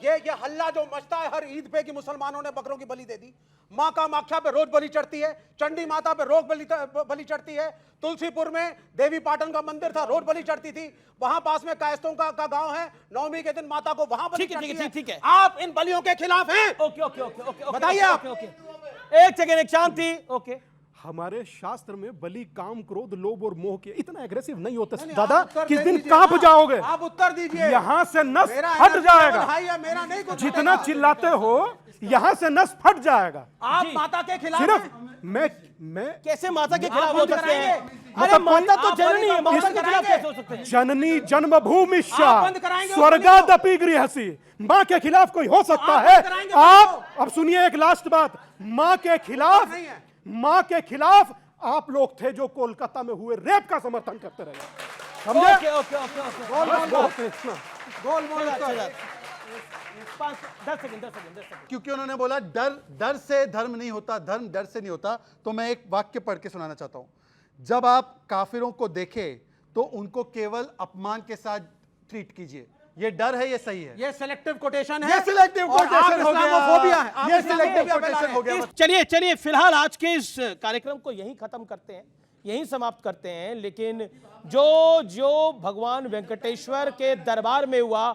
ये हल्ला जो मचता है हर ईद पे कि मुसलमानों ने बकरों की बलि दे दी। माँ का माख्या पे रोज बलि चढ़ती है, चंडी माता पे रोज बलि चढ़ती है, तुलसीपुर में देवी पाटन का मंदिर था, रोज बलि चढ़ती थी। वहां पास में कायस्तों का गांव है, नवमी के दिन माता को वहां बलि चढ़ती है। ठीक है। आप इन बलियों के खिलाफ हैं? ओके बताइए आप। एक सेकंड, एक शांति। ओके, हमारे शास्त्र में बलि काम क्रोध लोभ और मोह के इतना एग्रेसिव नहीं होते। नहीं, दादा आप उत्तर किस दे दिन दीजिए कांप ना। जाओगे? आप उत्तर दीजिए। यहाँ से नस मेरा फट एनर्जी जाएगा। लेवल हाई है, मेरा नहीं कुछ जितना घटेगा। चिल्लाते हो यहाँ से नस फट जाएगा। आप माता के खिलाफ सिर्फ हैं? मैं कैसे माता के आप खिलाफ हो बंद सकते हैं? कराएंगे? अरे मतलब माता तो आप जननी है, बंद माता के खिलाफ कराएंगे? कैसे हो सकते हैं? जननी जन्मभूमि आप बंद कराएंगे उस स्वर्गादपि गृहसी। माँ के खिलाफ कोई हो सकता आप है? बंद कराएंगे आप अब सुनिए एक लास्ट बात। माँ के खिलाफ, नहीं है। माँ के खिलाफ आप लोग थे जो कोलकाता में हुए रेप का समर्थन करते रहे। समझे? गोल 10 सेकंड। क्योंकि उन्होंने बोला डर से धर्म नहीं होता, धर्म डर से नहीं होता। तो मैं एक वाक्य पढ़ के सुनाना चाहता हूं। जब आप काफिरों को देखें तो उनको केवल अपमान के साथ ट्रीट कीजिए। ये डर है, ये सही है। ये सिलेक्टिव कोटेशन है। ये सिलेक्टिव कोटेशन हो इस्लामोफोबिया है। गया। आप ये इस्लामोफोबिया सिलेक्टिव फैला कोटेशन हो रहे गया। चलिए फिलहाल आज के इस कार्यक्रम को यहीं खत्म करते हैं, यहीं समाप्त करते हैं। लेकिन जो भगवान वेंकटेश्वर के दरबार में हुआ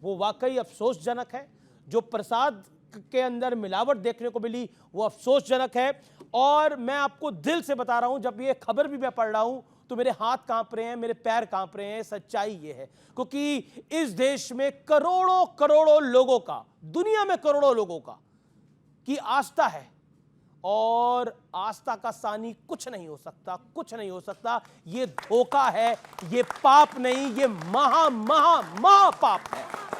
वो वाकई अफसोसजनक है। जो प्रसाद के अंदर मिलावट देखने को मिली वो अफसोसजनक है। और मैं आपको दिल से बता रहा हूं, जब ये खबर भी मैं पढ़ रहा हूं तो मेरे हाथ कांप रहे हैं, मेरे पैर कांप रहे हैं। सच्चाई ये है क्योंकि इस देश में करोड़ों लोगों का, दुनिया में करोड़ों लोगों का की आस्था है और आस्था का सानी कुछ नहीं हो सकता। ये धोखा है, ये पाप नहीं, ये महा पाप है।